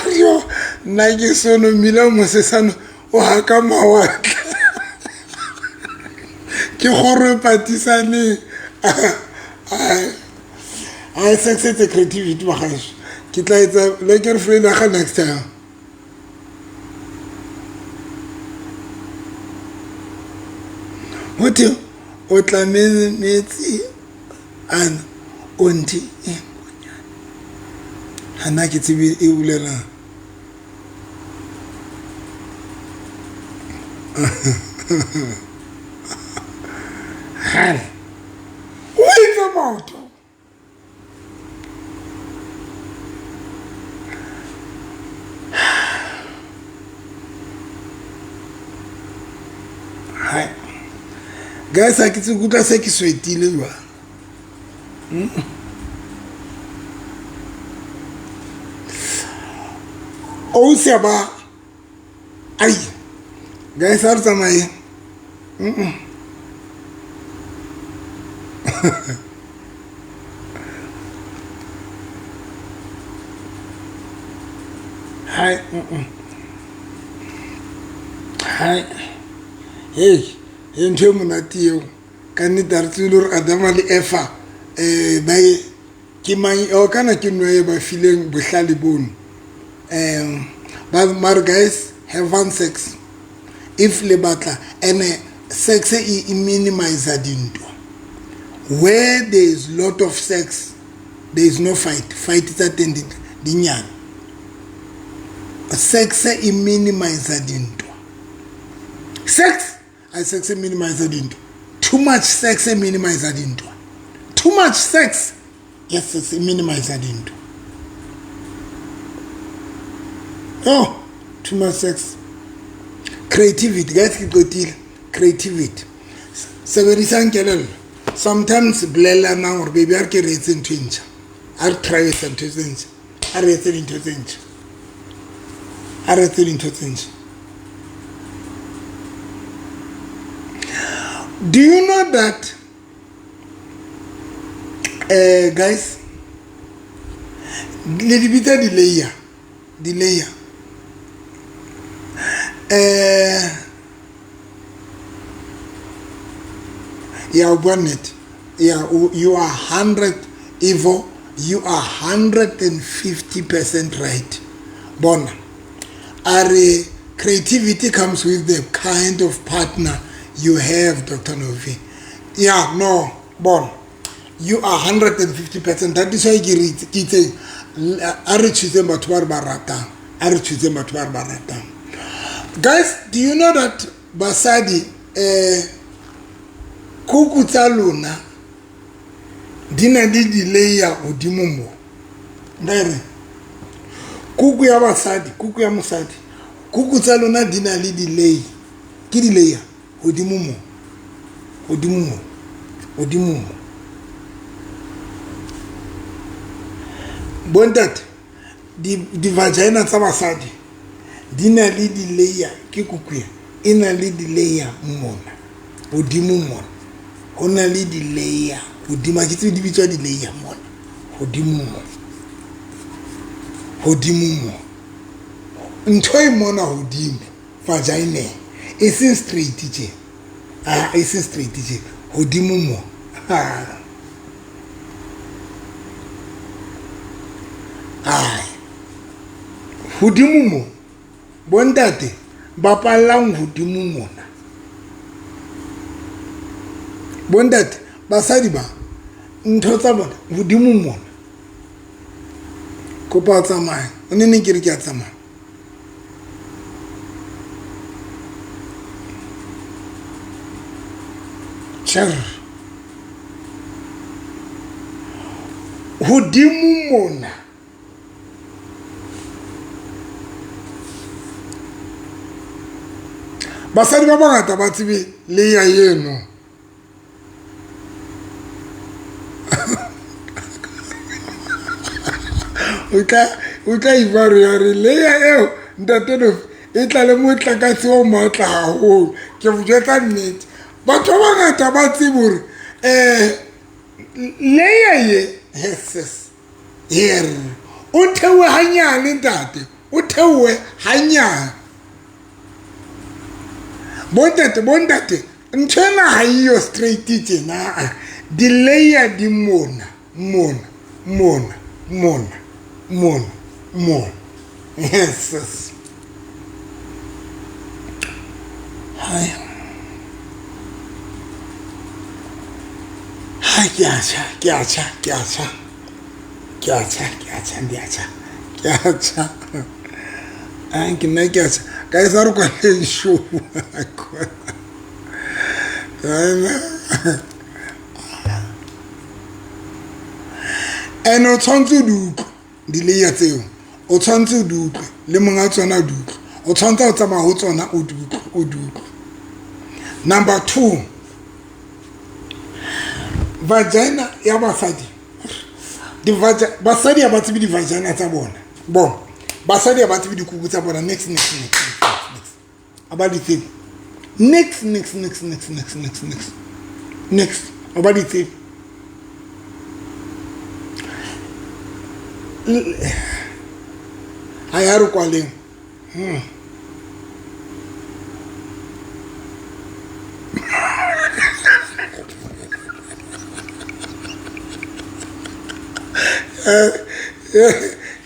Ayo, nage sono mila mosesano o haka mawatle. Ke gore patisane. I success the creativity wa gae. Ke tla etsa like re friend ga next time. Hote o tla metsi an onti hana ke tsebe e ulela. Hal wait about hi guys a ke tse kutlwa se ke swetile jwa o se ba ai guys a re tsamaye hi hi hey ntho monate eo ka nnete re tsile gore Adama le Eva ba ke mang o kana ke nwe ba fileng bohlale bono but mar guys have fun sex if le batla and sex e minimize dintwa where there is lot of sex there is no fight is attending dinyana sex e minimize dintwa sex minimize dintwa too much sex minimize dintwa too much sex yes sex minimize dintwa oh too much sex creativity guys ke qotile creativity sebedisa nkelelo sometimes blela na gore baby are ke re etse ntho ntšha a re try ntho tse ntšha a re etse dintho tse ntšha a re etse dintho tse ntšha. Do you know that guys le dibitsa di layer yeah bonnet yeah you are 100 Evo you are 150% right bona are creativity comes with the kind of partner you have Dr. Novi yeah no bon you are 150% that is why ke say are choose batho ba re ba ratang are choose batho ba re ba ratang. Guys, do you know that basadi kuku tsa lona dina di layer odimo mo ndare kuku ya basadi kuku ya mosadi kuku tsa lona dina le delay ke di layer odimo mo bontat di vagina tsa basadi dina le di layer ke kuku ina le di layer mona odimo mona ona le di layer odimo ke tse di bitswa di layer mona odimo ntho e mona odimo vagina e se straight je e se straight je odimo mo hodimo mo bontate ba pallang hodimo mona bontate basadi ba ntho tsa bona hodimo mona kopa tsamaya o ne ke re ke a tsamaya hodimo mona basadi ba bangata ba tsebe le ya eno o tla ivaro ya re leya eo ntate no e tla le motlakase o matla haholo ke botsa nnete batho ba ngata ba tsebore leya ye yes here o thewe hanyane ntate o thewe hanyane bondate ntshena ha iyo straight tjena di layer di mona yes hai anche me chiacia che sarò quel show o tshwantse du di layer tseo o tshwantse du le monga tsona du o tshwantse o tsamaya ho tsona o du number 2 vagina ya basadi basadi ya batsebi di vagina tsa bona basadi ya batsebi di kuku tsa bona next about the thing next about the thing ayaru kwaleng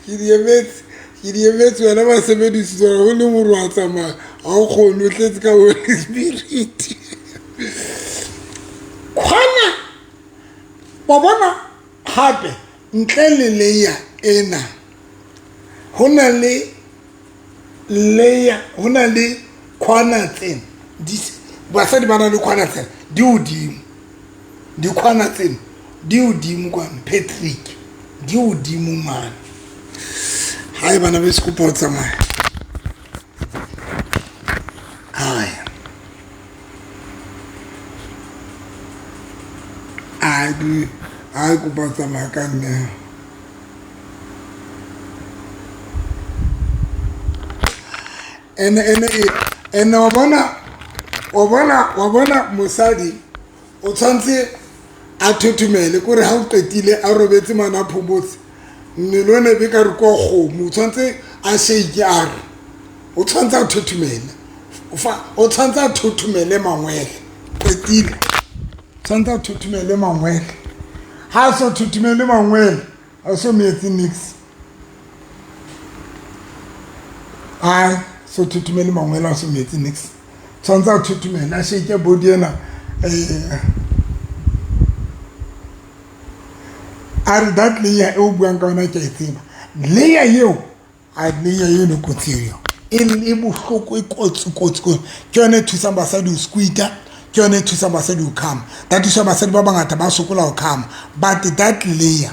ki diemetse wena ba sebedisitswa go le moro wa tsamaya ga o kgone o tletse ka Holy Spirit kgona wa bona gape ntle le leya ena go na le leya go na le kgwana tsena basadi ba na le kgwana tsena di udimo di kgwana tsena di udimo kwa Patrick di udimo man hai bana be se kopa tsamaya hai ai kopa tsamaya ka nne ene wa bona mosadi o tshwantse a thothumele kore ha o qetile a robetse mana phomotse mmilone be ka re ko kgomo o tshwantse a shake a re o tshwantse a thothumele o tshwantse a thothumele mangwele qetile tshwantse a thothumele mangwele ha so thothumele mangwele a so metsi nix ai so thothumele mangwele a so metsi nix tshwantse a thothumele a shake body ena are that layer e o buang ka ona ke tseba layer eo a layer eno kotsio e bohloko e kotsi ke yone thusa basadi o squeeter ke yone thusa basadi o come that is basadi ba bangata ba sokola o come but that layer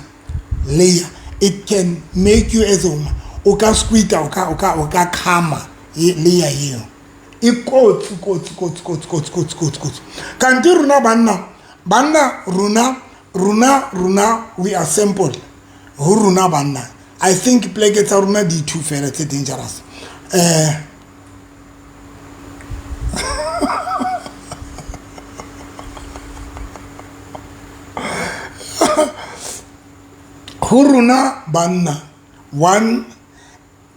it can make you as o ka squeeter o ka come layer eo e kotsi kanti runa banna runa we are sampled ho runa banna I think plague tsa runa di too fela tse dangerous ho runa banna one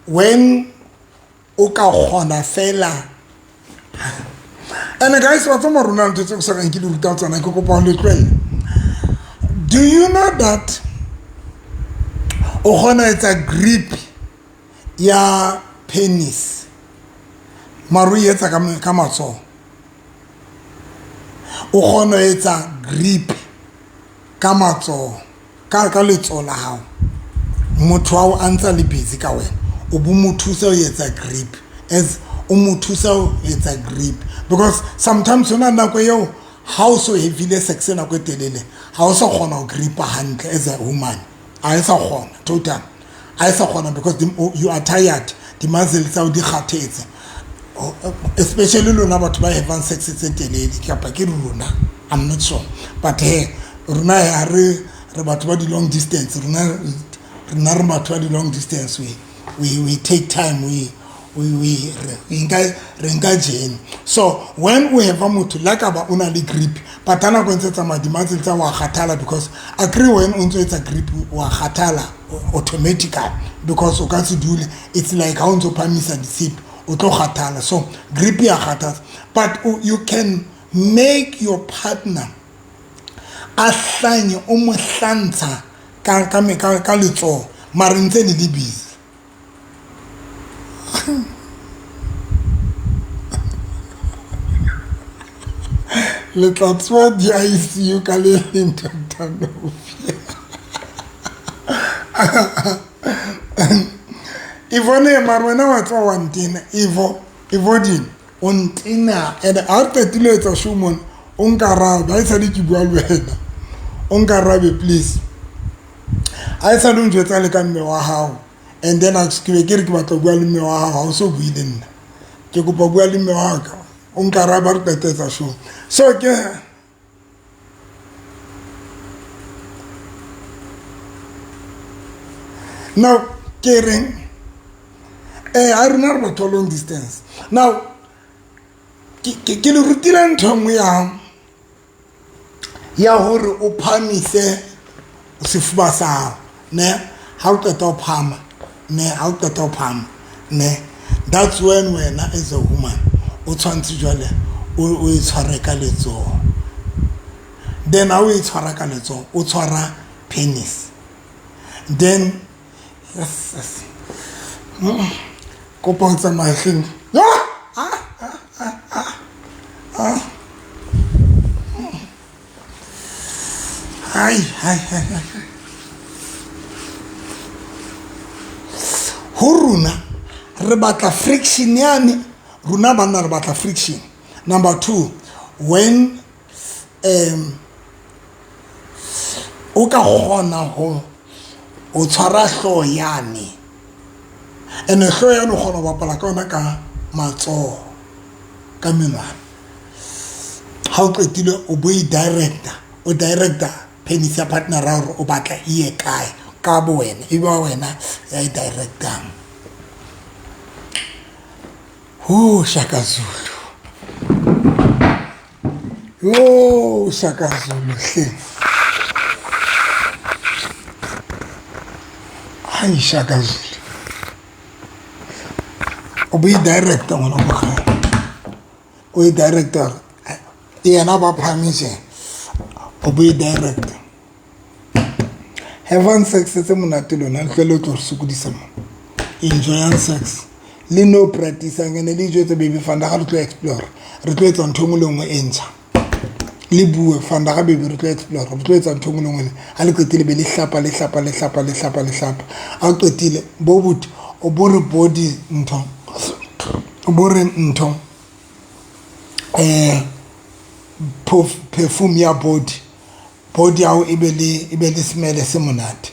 when o ka khona fela and guys wa tsoma runa ntse go sa ka nkile ruta tsana ke kopa le tlwele. Do you know that it's a grip ya penis maru yetsa ka matso it's a grip ka matso ka letso la hao motho wa o antsa le busy ka wena o bu mothusa o yetsa grip as o mothusa o yetsa grip because sometimes ona nako yo how so heavy sex na go telele how so gona o gripa handle as a woman I sa gona total I sa gona because you are tired the muscles are di khathetse especially lona batho ba have sex tse telele kapa ke runa I'm not sure but hey runa ya re batho ba di long distance runa Remember to the long distance, we take time, we engage in. So when we have a mutu like about unali grip, patana kwenza madimati lita wa khatala because agree when unzo it's a grip wa khatala automatically because ukansi dule it's like how unzo pamisa disip uto khatala so grip ya khatas but you can make your partner ahlanye umuhlanza ka letso mara ntse le busy. Let's what the ICU can into Ivone marwena watwa wantina Ivodin untina and after tilator shumon unkarabe I said ki bua lwena unkarabe please I said unjwetsa le ka mme wa hao and then I ke ke batla bua le mme wa hao so buileng ke go bua le mme wa ka unkarabe re tetsa sho so ke now caring I remember to long distance now ke le rutile ntho ya hore o phamise sefuba sa ne ha o qeta o phama ne ha o qeta o phama ne that's when as a woman o tshwantse jwale o itshware ka letso then how o itshwara ka letso o tshwara penis then yes go bounce my thing hi Huruna re batla friction yani runa bana re batla friction. Number 2 when o ka gona ho o tshwara hlo yani ene hlo yana gona bapala ka ona ka matso ka menwana ha o qetile o boy director penis ya partner ra o batla ie kae ka bo wena e ba wena ya director Shaka Zulu Shaka Zulu Ai Shaka Zulu obi director ngona ba o director yana ba permission obi director heaven sex se monate lona le tlelo tlo sukudisa mo enjoy sex le no practice ngene le jwetse baby fanda ga re tlo explore re tlo etsa ntho ngwe le ngwe entsha le bue fanda ga baby re tlo explore re tlo etsa ntho ngwe le ngwe ha le qetile be le hlapa a qetile bo but o bore body ntho o bore ntho perfume ya body ya o e be le smell se monate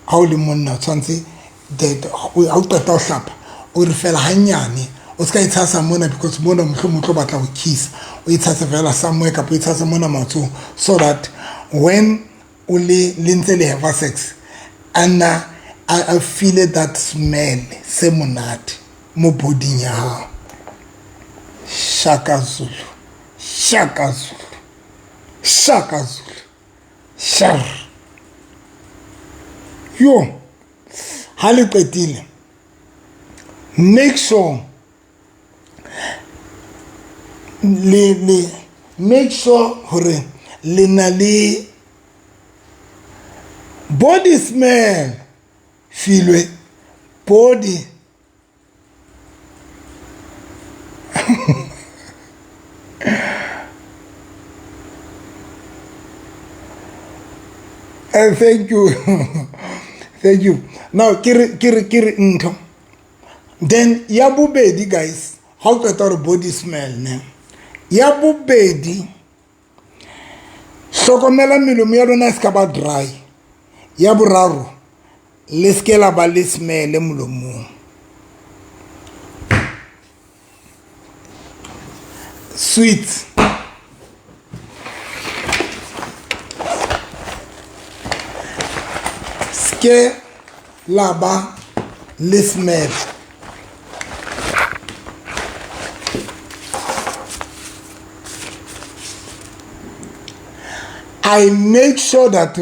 ha o le monna tshwantse that o qeta o hlapa o re fela hanyane o ska itshasa mona because mona motho batla go kiss o itshasa fela somewhere ka po itshasa mona matso so that when o le ntse le have sex and I feel that smell se monate mo body ya Shaka Zulu shar yo hali qetile make sure hore le na le body smell filwe body thank you now kiri ntho then ya bobedi guys how to tell body smell ne ya bobedi hlokomela melomo ya lona ska ba dry ya boraro le skela ba le smell molomong sweet ske laba le smell. I make sure that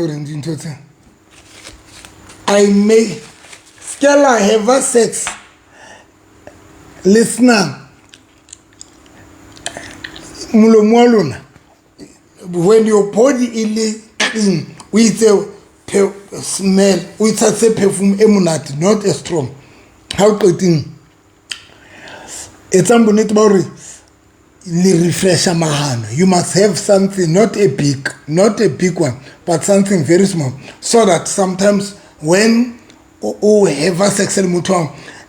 I make Skella have sex. Listener, when your body is clean with a smell, with a perfume emunat, not a strong. How to think? It's about refresh mahana. You must have something, not a big one, but something very small, so that sometimes when have a sex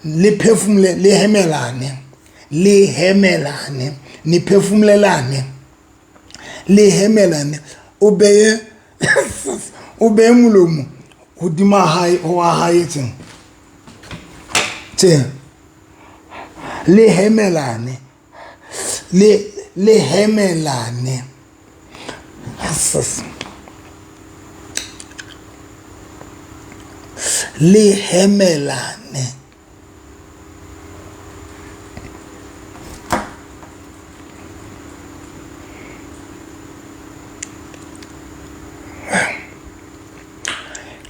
le perfume le hemelane ni perfume le hemelane obeye mulomo hodima hai ho haeting tse le hemelane asas le hemelane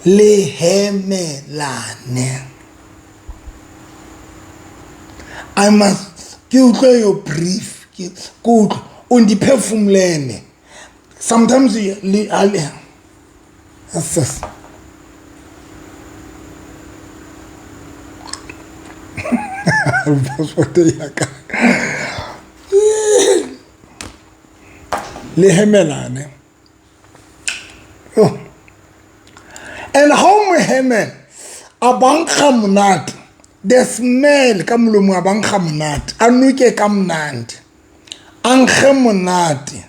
le hemelane. I must kill your brief good on the perfume lane. Sometimes assess. Le hemelane. Oh. And how hemen abang khamunat the smell kamulumu abang khamunat anuke kamnandi angkhamunat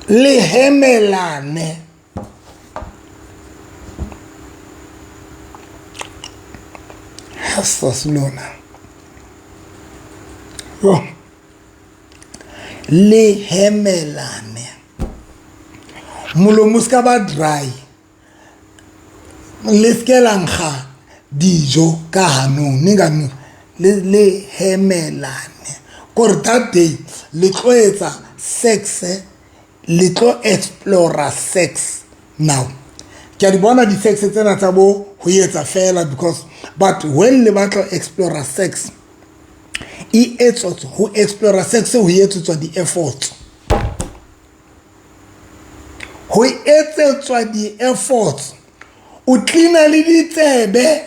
le hemelane hasas lona oh le hemelane mulomu ska ba dry le skelangha dijo ka hanong ningano le hemelane kore that day le tloetsa sex le tlo explore sex now ke di bona di sex tsena tsa bo ho etsa fela because but when le batla explore sex it's who explore sex ho etsetswa di efforts ho etsetswa di efforts o cleana le ditsebe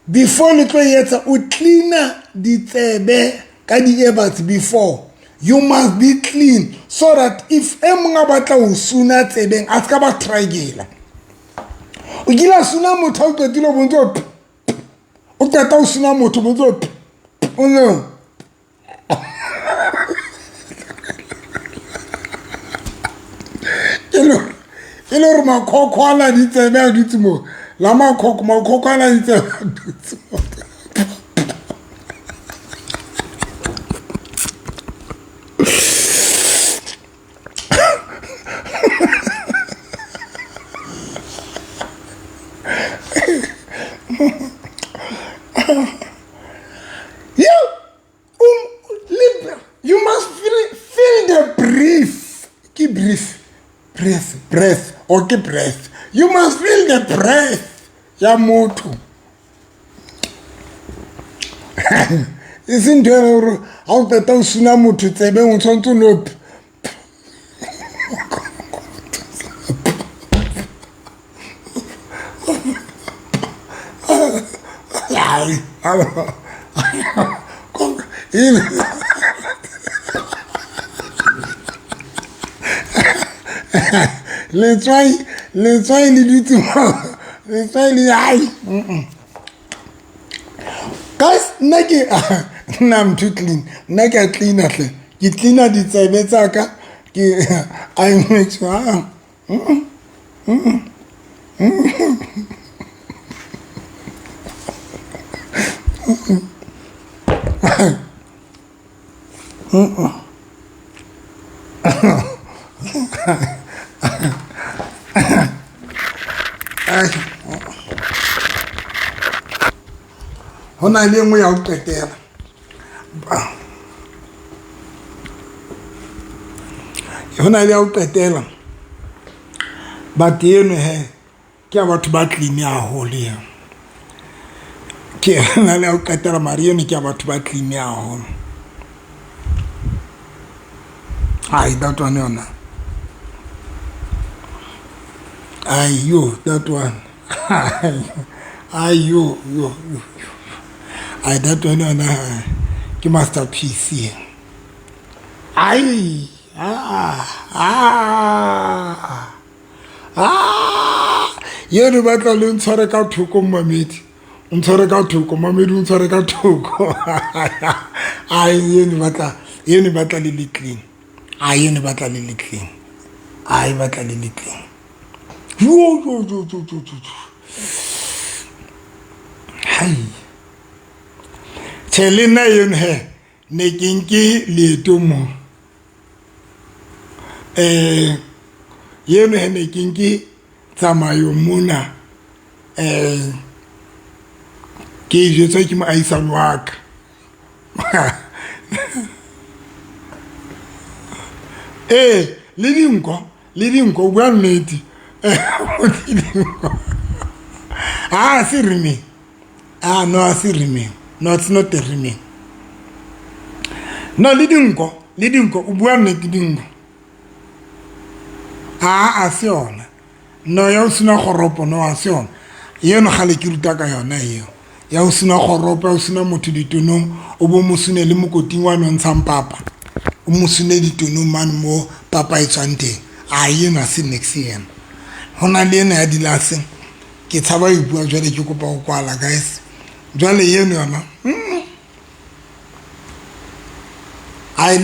before le tlo etsa o cleana ditsebe ka di earbuds before you must be clean so that if emonga batla o suna tsebeng a ska ba trigela o gila suna motho o qetile bonzo o qeta o suna motho bonzo o no Hello, ma kokwana ditsebe a ditsimo la ma kokwana ditsebe a ditsimo you must feel the breath. Keep breath. Okay, breath. You must feel the breath. Ya moto. Isn't there how the town sunamu to tebe on to nope? Let's try the little. Let's try the eye. Guys, nake I'm too clean. Nake clean atle. Ki cleaner di tsebe tsaka ki I make sure. hona le engwe ya ho qetela hona le ya ho qetela but eno he ke a batho ba clean haholo ya ke na le ya ho qetela mariano ke a batho ba clean haholo ai that one yona ayo that one ayo yo ai that one yona ke masterpiece ai yena batla le ntshware ka thoko mamedi ntshware ka thoko mamedi ntshware ka thoko ai yena batla le clean ai yena batla le clean ai batla le clean yo hai thelena yena he ne kinki leto mo yena he ne kinki tsamayo mona ke je tsa ke mo aisane wa ka le dinko bua nnete se remain no se remain no it's not a remain no le dinko o bua nnete dinko se yona no ya o sina goropo no a se yona yeno gale ke ruta ka yona eo ya o sina goropo ya o sina motho ditonong o bo mo sune le mokoting wa no ntshang papa o mo sune ditonong man mo papa e tswang teng yena se next yena hona le ena ya dilaseng ke tshaba e bua jwale ke kopa go kwala guys jwale yeno yona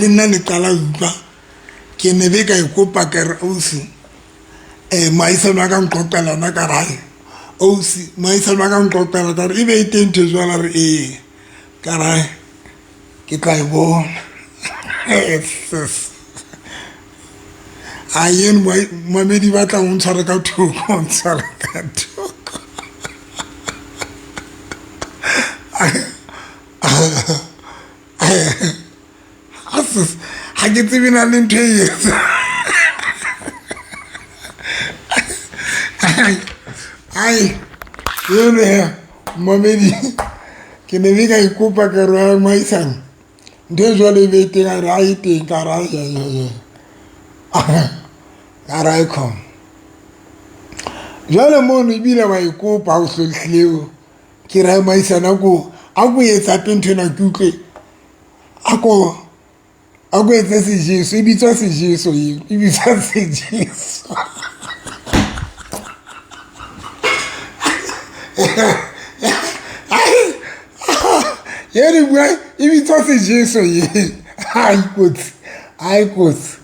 le nna le qala utlwa ke ne be ka ikopa ka re ausi maisano a ka nqoqela yona ka rae ausi maisano a ka nqoqela ka re e be e teng ntho jwala re ka rae ke tla e bona yena mamedi ba tla o ntshware ka thoko ga ke tsebe na le ntho e etsa yeno he mamedi ke ne be ka ikopa ka re maisane ntho e jwale e be teng a re a e teng ka ra ka icon jwale mono ebile wa ikopa o hlohlileo ke ra maisana ko a go etsa ntho ena ke utlwe a go etsa sejeso e bitswa sejeso e bitswa sejeso yere bua e bitswa sejeso ye ai kotsi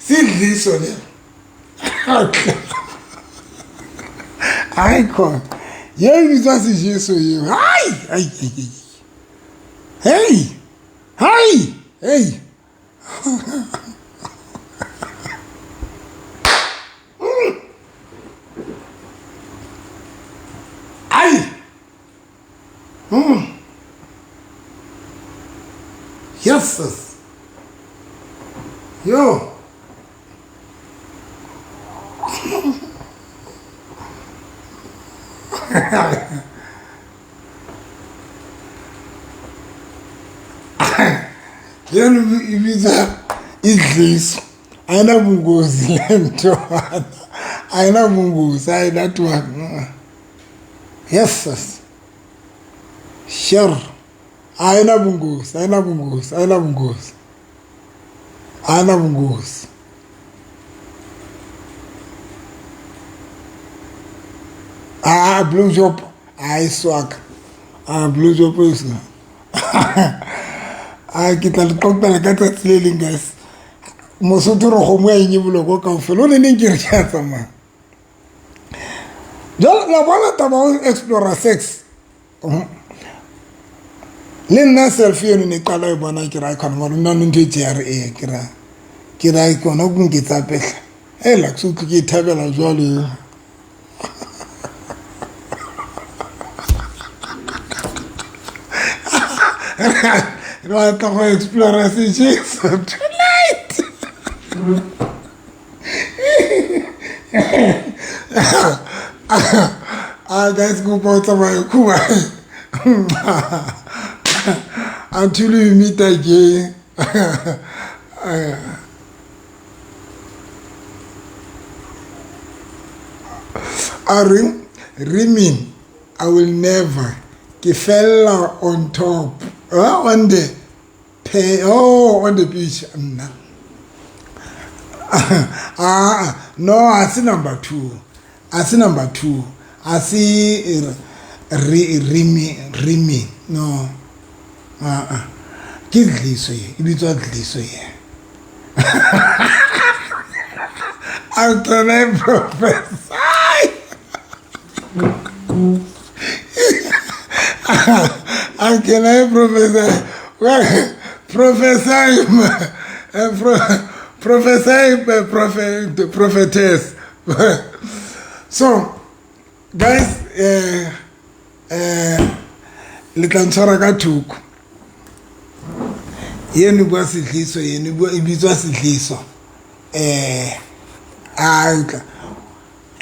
sidliso le icon ye bitswa sejeso ye hey yes yo yena ibiza idliso ayinabungozi le nto ayinabungozi that one yes sure ayinabungozi blue job swag blue job is ke tla le qoqela ka tsatsi le leng guys mosotho re go mo a boloko ka ofela o ne neng ke re ke a tsamaya la bona taba o explore sex le nna selfie eno ne qala e bona ke ra khona mara nna ntho e tse ya re ke ra ke ra ikona go nketsa pehla la so ke thabela jwale right to explore Jesus tonight. Guys, go out of my kuwa. Until we meet again. Rimin, I will never. Ke fella on top. On the on the beach. No, I see number 2. I see number 2. I see Rimi. No. Ke Dliso ye. E bitswa Dliso ye. I can prophesy. I can prophesy. Well, prophesy, prophetess. So, guys, letantshwara ka thuko. Yeni bua Sedliso, yeni bua ibitswa Sedliso.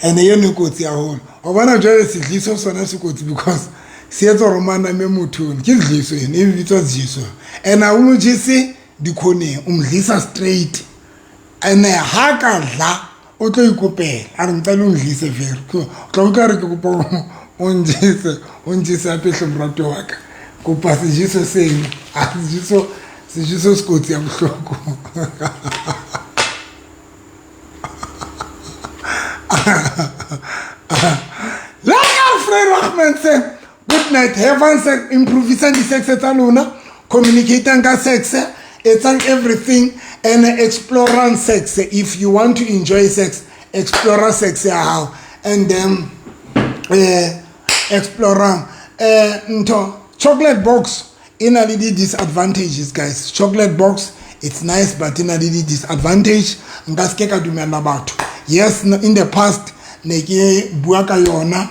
And yeni kotsi ya holo. O bona jwale Sedliso sona se kotsi because se etsa romana me mothong ke Dliso yeni e bitswa Dliso. And a mo jese dikhoneng umdlisa straight. And ha ka dla o tlo ikopela a re ntse lo ngise very tlo ka re ke kopa onjese ape hlomrato wa ka kopa se Jesu seng a se Jesu skotsi ya bohloko. Like Alfred Rahman said, good night, heaven sex, improvising the sex at luna, communicating ka sex, it's everything, and exploring sex. If you want to enjoy sex, explore sex how, and then exploring chocolate box in a little disadvantages, guys. Chocolate box, it's nice, but in a little disadvantage. Yes, in the past, neke buaka yona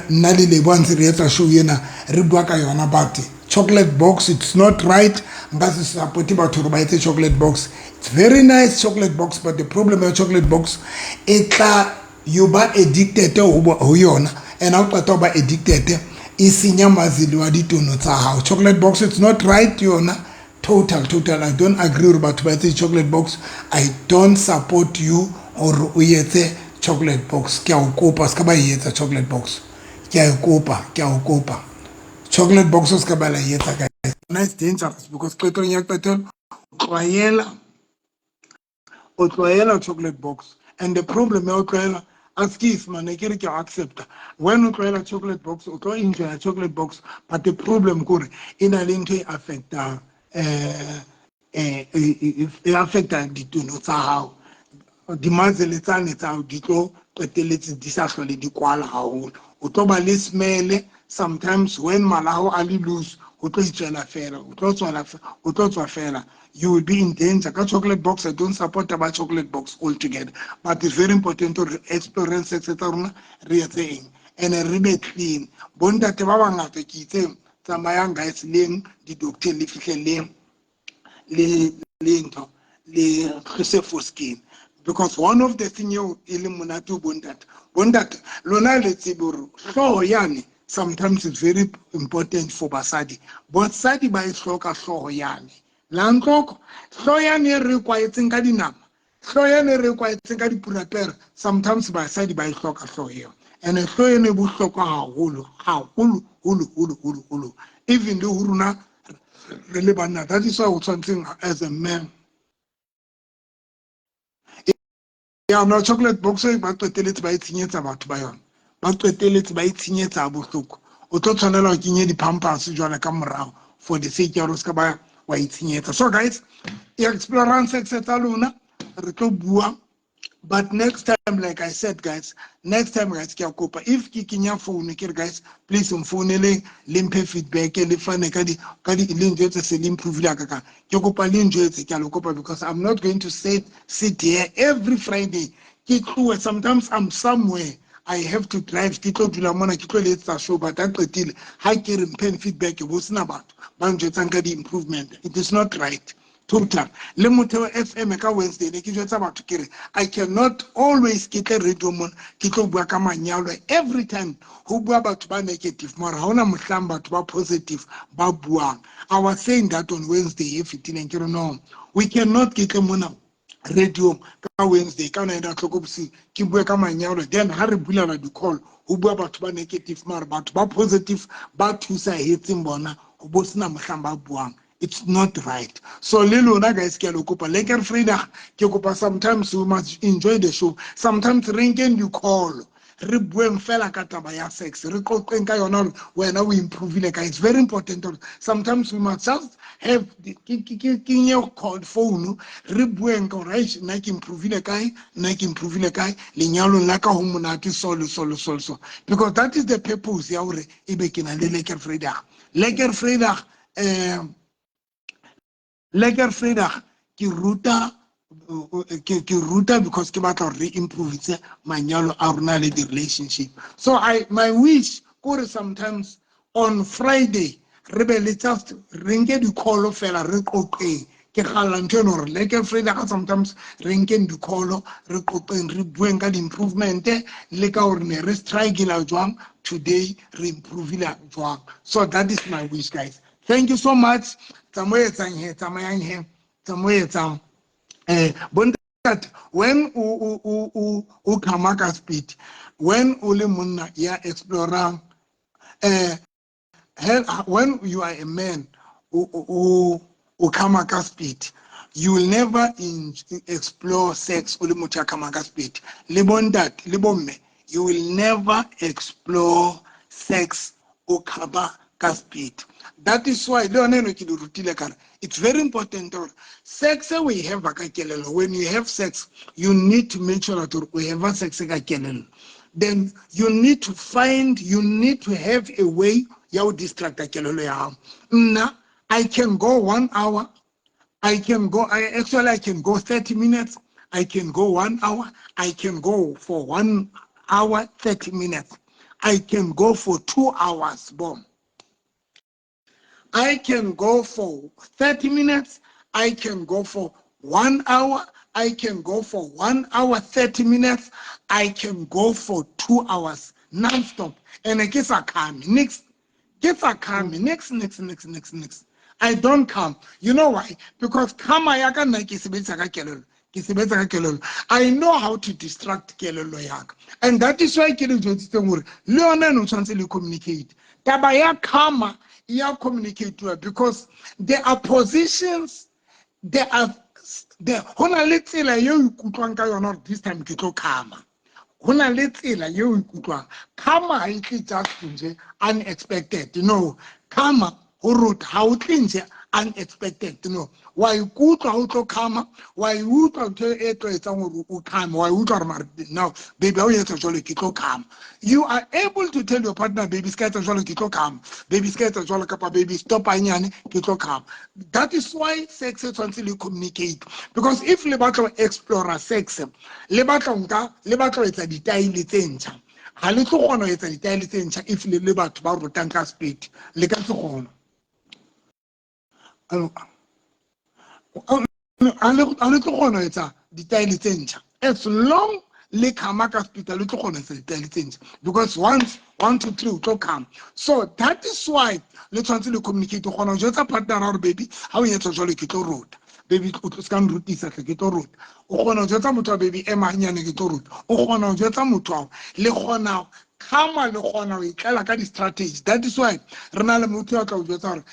nali le bonse re etsa show yena re buaka yona but chocolate box it's not right. Ngase support batho re ba etse chocolate box. It's very nice chocolate box, but the problem with chocolate box etla you ba addicted ho yona, and ha o qeta ba addicted isinya mazili wa ditono tsa hao. Chocolate box it's not right yona. Total I don't agree with batho ba etse chocolate box. I don't support you or uyetse chocolate box. Ke a kopa ska ba yetsa chocolate box. Ke a kopa chocolate box ska ba la yetsa guys. Nice dangerous because petrol nya petrol tloela chocolate box, and the problem ya tloela askis man ke re ke accept when you tloela chocolate box o tlo enjoy chocolate box, but the problem gore ina le ntwe affect affecta ditono tsa hao. Dimazele tsane tsa di tlo qeteletse di sa hlole di kwala haholo. O tlo ba le smell sometimes when malaho a le loose o tlo itswela fela o tlo tswa fela. You will be in danger. Ka chocolate box I don't support about chocolate box altogether, but it's very important to explore sex tsa rona re etse eng and re be clean. Bontate ba bangata ke itse tsamayang guys leng di doctor le fihleleng le ntho le khise for skin. Because one of the thing you eliminate bondat lona le tsiburu hloho yane sometimes it's very important for basadi. But sadi ba ihloka hloho yane la ntloko hloho yane re kwaetseng ka dinama, hloho yane re kwaetseng ka dipurapere, sometimes basadi ba ihloka hloho yone, and hloho yane bo hlokwa haholo even le huruna re le banna. That is why o tshwantseng as a man. Yeah, no chocolate box ba qeteletse ba itshenyetsa batho ba yona, ba qeteletse ba itshenyetsa bohloko. O tlo tshwanela go kenye di-pampers jwale ka morao for the sake ya roska ba wa itshenyetsa. So guys, explore sex tsa lona re tlo bua But next time, like I said, guys, next time, guys, if kicking your phone, guys, please phone limpe feedback and the improve because I'm not going to sit here every Friday. Sometimes I'm somewhere. I have to drive Kito to Lamona Kito let's show, but that till high care and pen feedback was not about the improvement. It is not right. Total. Le Motheo FM ka Wednesday ne ke jwetsa batho kere I cannot always get a radio mon ke tlo bua ka manyalo every time ho bua batho ba negative mara ha ona mohlang batho ba positive ba buang. I was saying that on Wednesday if it didn't no we cannot get a mona radio ka Wednesday ka na ena tlhoko bosigo ke bua ka manyalo then ha re bulana di call ho bua batho ba negative mara batho ba positive ba thusa hetseng bona ho bo sena mohlang ba buang. It's not right. So Liluna guys ke lokopa Lekker Friday ke kopa sometimes we must enjoy the show. Sometimes rinken you call. Re bueng fela ka taba ya sex. Re qoqeng ka yona wena we improve le ka. It's very important. Sometimes we must just have ke call phone re bueng ka right na ke improve le kae na ke improve le kae lenyalo la ka ho monate so because that is the purpose ya hore e be ke na le Lekker Friday. Lekker Friday Lekker Friday ke ruta because ke batla re improve manyalo a rona le the relationship. So my wish gore sometimes on Friday re be le just rinke di call fela re qoqeng ke gala ntho no re Lekker Friday sometimes rinke di call re qoqeng re bueng ka di improvement le ka hore ne re strike la jwang today re improve la jwang. So that is my wish guys. Thank you so much. Tsamoyetsang he tsamayang he tsamoyetsang bontate when u khama ka speed when o le monna ya explorang when you are a man u khama ka speed you will never explore sex o le motho ya khama ka speed le bontate le bomme you will never explore sex o khama ka speed. That is why it's very important. Sex we have when you have sex, you need to make sure that we have sex. Then you need to have a way you distract. I can go 1 hour. I can go 30 minutes. I can go 1 hour. I can go for 1 hour, 30 minutes. I can go for 2 hours. Boom. I can go for 30 minutes. I can go for 1 hour. I can go for 1 hour, 30 minutes. I can go for 2 hours non-stop. And it gets a calm. Next. I don't come. You know why? Because I know how to distract kelelo yak. And that is why communicate. Tabaya kama ya communicate to her because there are positions, there are hona le tsela yo ikutlwang ka yona this time ke tlo kama. Hona le tsela yo ikutlwang kama ha itle just nje unexpected. Kama ho root ha o tle unexpected. Wa ikutlwa ho tlo kama, wa utlwa ntho e tlo etsang hore o kama, wa utlwa re now baby ha o etsa jwalo ke tlo kama. You are able to tell your partner baby ska etsa jwalo ke tlo kama, baby ska etsa jwalo kapa baby stop hanyane ke tlo kama. That is why sex is constantly communicate because if le batla explore sex le batla etsa ditaile tse ntjha ha le tlo kgona ho etsa ditaile tse ntjha if le batho ba rutang ka speed le ka se kgona. As long le khama ka hospital le tlo kgona se ditaile tse ntjha because once 1 to 3 to come. So that is why le tshwantse le communicate go kgona ho jwetsa partner or baby ha o etsa jwalo ke tlo ruta baby o tlo ska nrutisa ke tlo ruta o kgona ho jwetsa motho wa baby e mahanyane ke tlo ruta o kgona ho jwetsa motho wa le kgona kama le kgona ho itlela ka di strategy. That is why re na le motho ya tla o jwetsa hore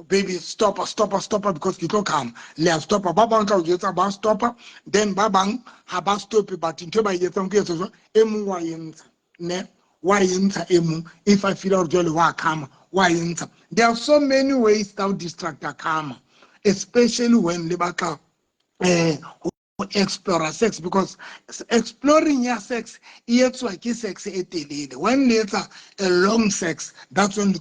baby stop because ke tlo come le stop ba bang tla o jwetsa ba stop then ba bang ha ba stop but ntho ba etsang ke etsa e mong wa yentsa ne wa yentsa e mong if I feel jwale wa kama wa yentsa. There are so many ways to distract a kama especially when le batla explore sex, because exploring your sex it's like sex etelele. When later a long sex, that's when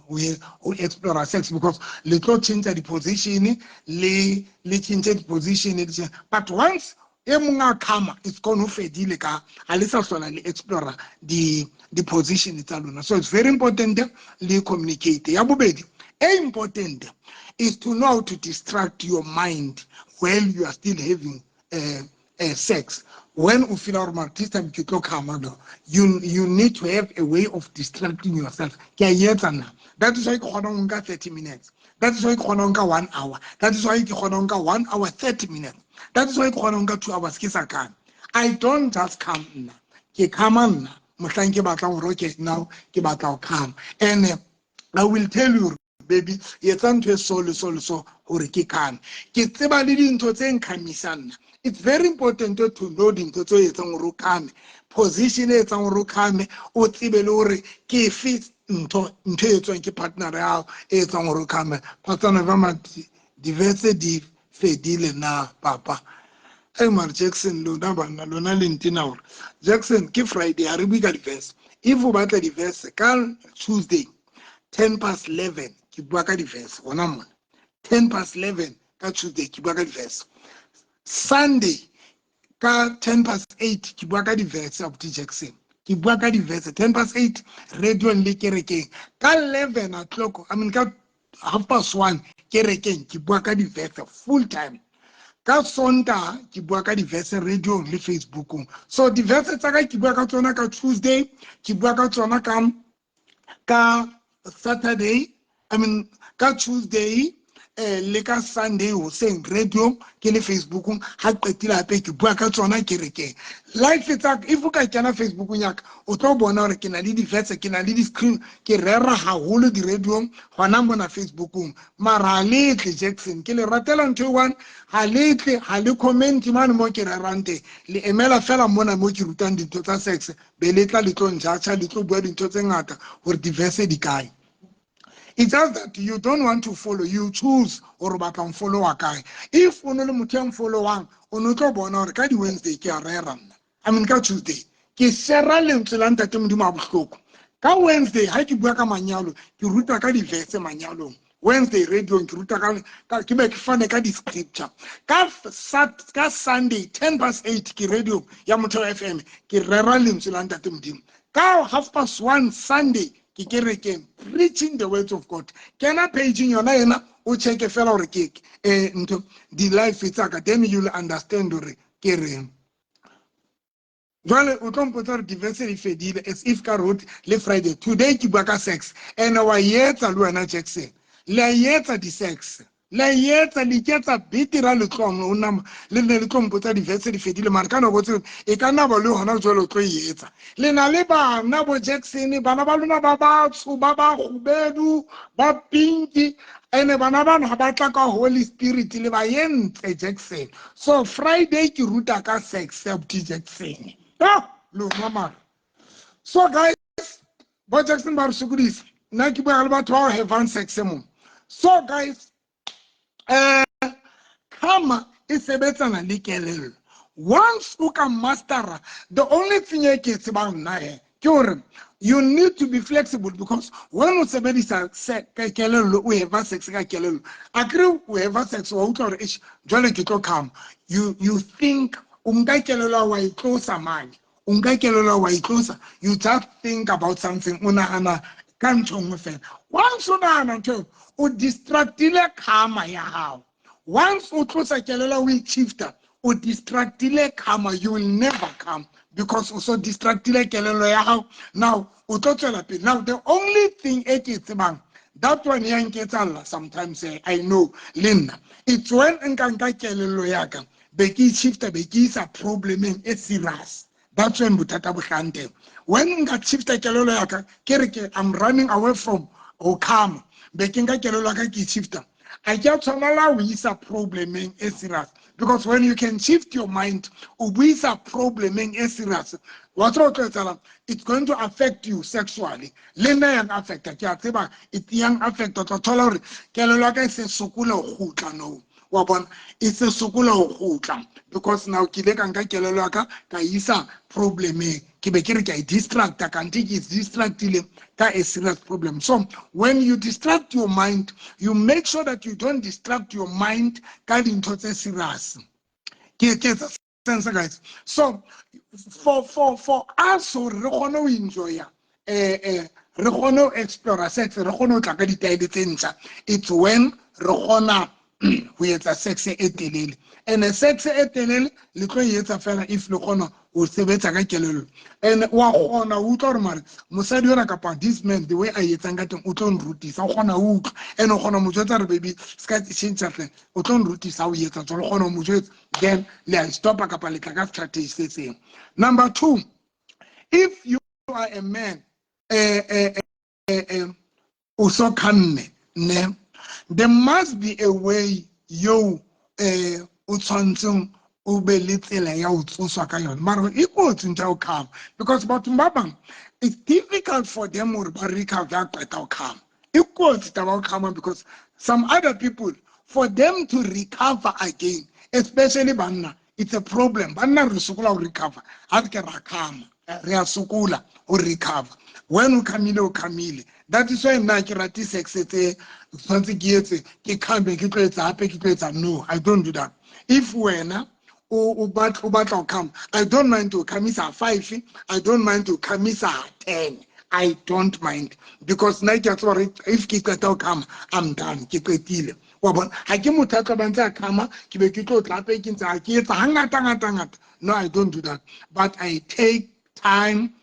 we explore sex, because little change the position, change the position. But once it's going to fade ka alisa sola le explore the position it's alone. So it's very important to communicate. Ya bobedi important is to know how to distract your mind while you are still having sex. When you feel normal, this time you need to have a way of distracting yourself. That is why you can 30 minutes. That is why you can 1 hour. That is why you can 1 hour 30 minutes. That is why you can 2 hours. I don't just come now. Come now. Come. And I will tell you, baby, so it's very important to know the position o tsebe ke fit ntho etswang ke partner ya e tsang go kame patana ba diverse di fedile na papa. Mar Jackson lona bana lona le ntina gore Jackson ke Friday a re buka diverse. If o batla diverse ka Tuesday 11:10 ke bua ka diverse gona mona 11:10 ka Tuesday ke bua ka diverse. Sunday ka 8:10 ke bua ka diverse of Jackson ke bua ka diverse 8:10 radio le kerekeng ka 11:00 I mean ka 1:30 kerekeng ke bua ka diverse full time. Ka Sonta ke bua ka diverse radio le Facebook. So diverse tsa ka ke bua ka tsona ka Tuesday, ke bua ka tsona ka Saturday, I mean ka Tuesday le ka Sunday hoseng radio ke le Facebook ha qetile hape ke bua ka tsona kerekeng. Life tsa if o ka kena Facebook nyaka o tlo bona hore ke na le diverse, ke na le di screen ke rera haholo di radio hona mona Facebook. Mara letle Jackson ke le ratela ntho one ha le comment man mo ke rerante le emela fela mona mo ke rutang dintho tsa sex be letla le tlo njacha le tlo bua dintho tse ngata hore diverse di kae. It's just that you don't want to follow. You choose or ba can follow a guy. If you no le motho yang follow wang, o no tlo bona hore ka di Wednesday ke a rera nna. I mean ka Tuesday. Ke share lentswe la ntate modimo a bohloko. Ka Wednesday ha ke bua ka manyalo, ke ruta ka di verse manyalong. Wednesday radio ke ruta ka ke be ke fane ka di scripture. Ka Sunday 8:10 ke radio ya Motho FM ke rera lentswe la ntate modimo. Ka 1:30 Sunday ke kerekeng preaching the words of God. Kena paging yona o check fela hore ke ntho di life tsaka, then you'll understand hore ke reng. Jwale o tlo mpotsa re diverse e fedile as if ka wrote le Friday today ke bua ka sex and wa yetsa le wena Jackson le yetsa di sex le yetsa le ketsa bitira le tlong o nna le ne le tlo mpotsa diverse di fedile mara kana go tse e ka nna ba le hona jwale o tlo yetsa le na le bana bo Jackson bana ba lona ba batsho ba khubedu ba pinki ene bana bana ba tla ka Holy Spirit le ba yentse Jackson. So Friday ke ruta ka sex of Jackson. No, mama. So guys, but Jackson bar sugudis. Na ki ba alba to have one sex mo. So guys, kama is a better na likelelo. Once you can master, the only thing you can say about na you need to be flexible, because when you say very kelelo we have sex ka kelelo. Agree we have sex or outdoor ish jole kito come. You think unga kelelo wa closer man. Unga kelelo wa closer. You just think about something una kanchong fe. Once una anto o distractile kama ya how. Once you close a kelelo will shifter or distractile kama, you will never come, because also distractile kelelo ya how. Now now the only thing bang that one yang ketala sometimes I know Linda it's when nkanka kelelo yaka beki shifter beki is a problem in serious. That's when butata bukhante when nga shifter kelelo yaka kereke I'm running away from okama beki nga kelelo yaka ki shifter I just allow is a problem in serious, because when you can shift your mind, is a problem in serious. It's going to affect you sexually. Lena yang affect it yang affect tolerate. Keloloka se sokula no. wa bona it's a sokola ho khutla because now ke le ka nka kelelo ka ka isa problemeng ke be ke re ke I distract ka nti ke distractile ka a serious problem. So when you distract your mind, you make sure that you don't distract your mind ka dintho tse serious. Ke sense guys. So for us re gone ho enjoy re gone ho explore sex, re gone ho tla ka ditaele tse ntšha. It's when re gona ho etsa sex e telele, and a sex e telele le tlo etsa fela if le gona ho sebetsa ka kelelo, and wa gona ho utlwa re mare mosadi yona kapa this man the way a etsang ka teng o tlo nrutisa o gona ho utlwa, and o gona mo jwetsa re baby ska change tle o tlo nrutisa ho etsa tsolo gona mo jwetsa, then le a stop kapa le tla ka strategy se seng. Number 2, if you are a man o so kanne ne, there must be a way you o tshwantseng o be le tsela ya o tsoswa ka yona mara e go tsintsa o come because batho ba bang it's difficult for them to recover that come. E go tsita ba come because some other people for them to recover again, especially banna, it's a problem. Banna re sokola o recover ha ke ra come re a sokola o recover when o kamile. That is why nna ke rati sex tse tshwantse ke etse ke come ke tlo etsa hape ke tlo etsa. No, I don't do that. If wena o batla come, I don't mind to come isa 5, I don't mind to come isa 10, I don't mind because na ke tsore if ke qeta come I'm done ke qetile wa bona ha ke motho tla bantsa kama ke be ke tlo tla pe ke ntse ke etsa hangata. No, I don't do that, but I take time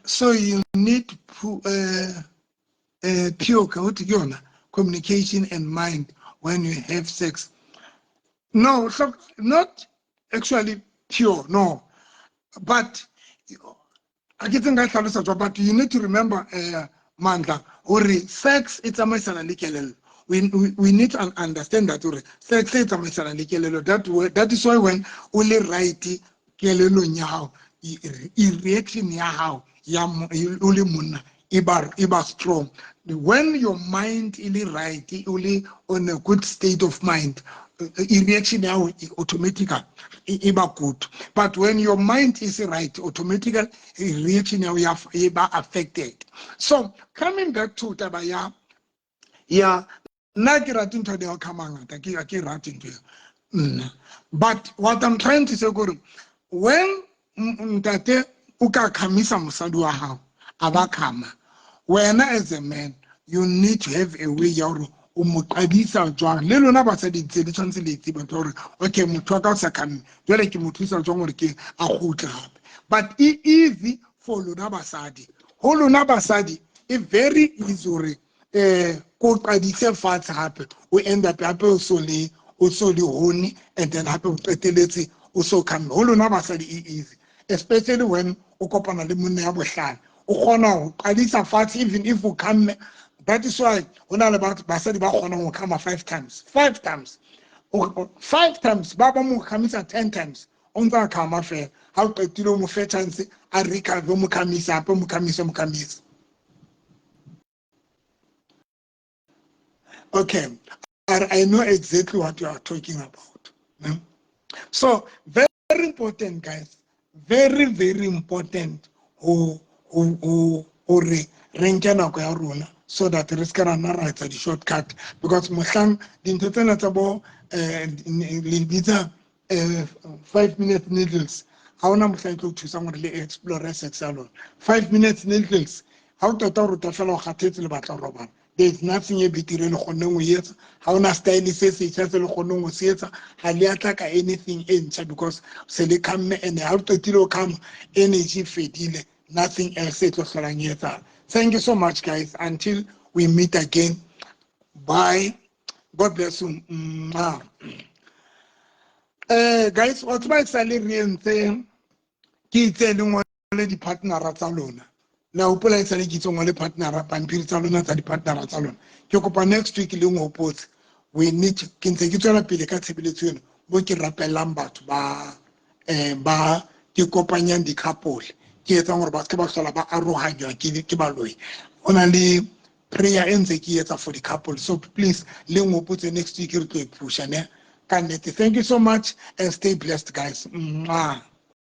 so you need pure communication and mind when you have sex. No, so not actually pure, no, but I get but you need to remember Mandla or sex it's a mesana. We need to understand that sex it's a mesana. That is why when only right kelelo nyao reaction nyao yam only mun iba strong. When your mind is right, only on a good state of mind, reaction now automatically iba good. But when your mind is right, automatically reaction now iba affected. So coming back to tabaya, yeah, na ke rating to the kamanga, ke rating to. But what I'm trying to say, when mtate uka kamisa musadu wa hao abakama, when as a man you need to have a way yaru umukabisa jwang le lona ba sa ditse le tshwantse le itse batho hore okay motho wa ka o sa kame jwale ke motho isa jwang hore ke a khutla hape, but it easy for lona basadi ho lona basadi e very easy hore ko qadise fatshe hape o end up hape o so le honi and then hape o qeteletse o so kame ho lona basadi e easy, especially when o kopana le monna ya bohlano o kgona ho qadisa fatshe even if o come. That is why when all about basadi ba kgona ho come 5 times 5 times 5 times ba ba mo khamisa 10 times on tsa khama fe ha o qetile mo fe chance a recover mo khamisa hape mo khamisa. Okay, I know exactly what you are talking about. So very important, guys, very important who re renke nako ya rona so that re ska rana ra etsa di shortcut because mohlang dintho tsena tsa bo le bitsa 5 minute needles ha ona mohlang tlo thusa gore le explore sex salon 5 minutes needles ha o tota o ruta fela o kgathetse le batla robana. There's nothing e betere le gone go etsa ha ona style se se tsa le gone go se etsa ha le atla ka anything e ntšha because se le come and ha o totile o come energy fedile, nothing else e tlo hlolang etsa. Thank you so much, guys, until we meet again. Bye, God bless you. Guys, what's my salary and thing ke tsene ngole di partnera tsa lona na o pola etsale ke tsongwa le partnera pampiri tsa lona tsa di partnera tsa lona ke kopa next week le ngopotse we need ke ntse ke tswela pele ka tshebeletso eno bo ke rapelang batho ba ke kopanyang di couple ke etsa gore ba se ba hlola ba aroganywa ke baloi only prayer ends for the couple. So please, put the next week to push. Thank you so much and stay blessed, guys. Mwah.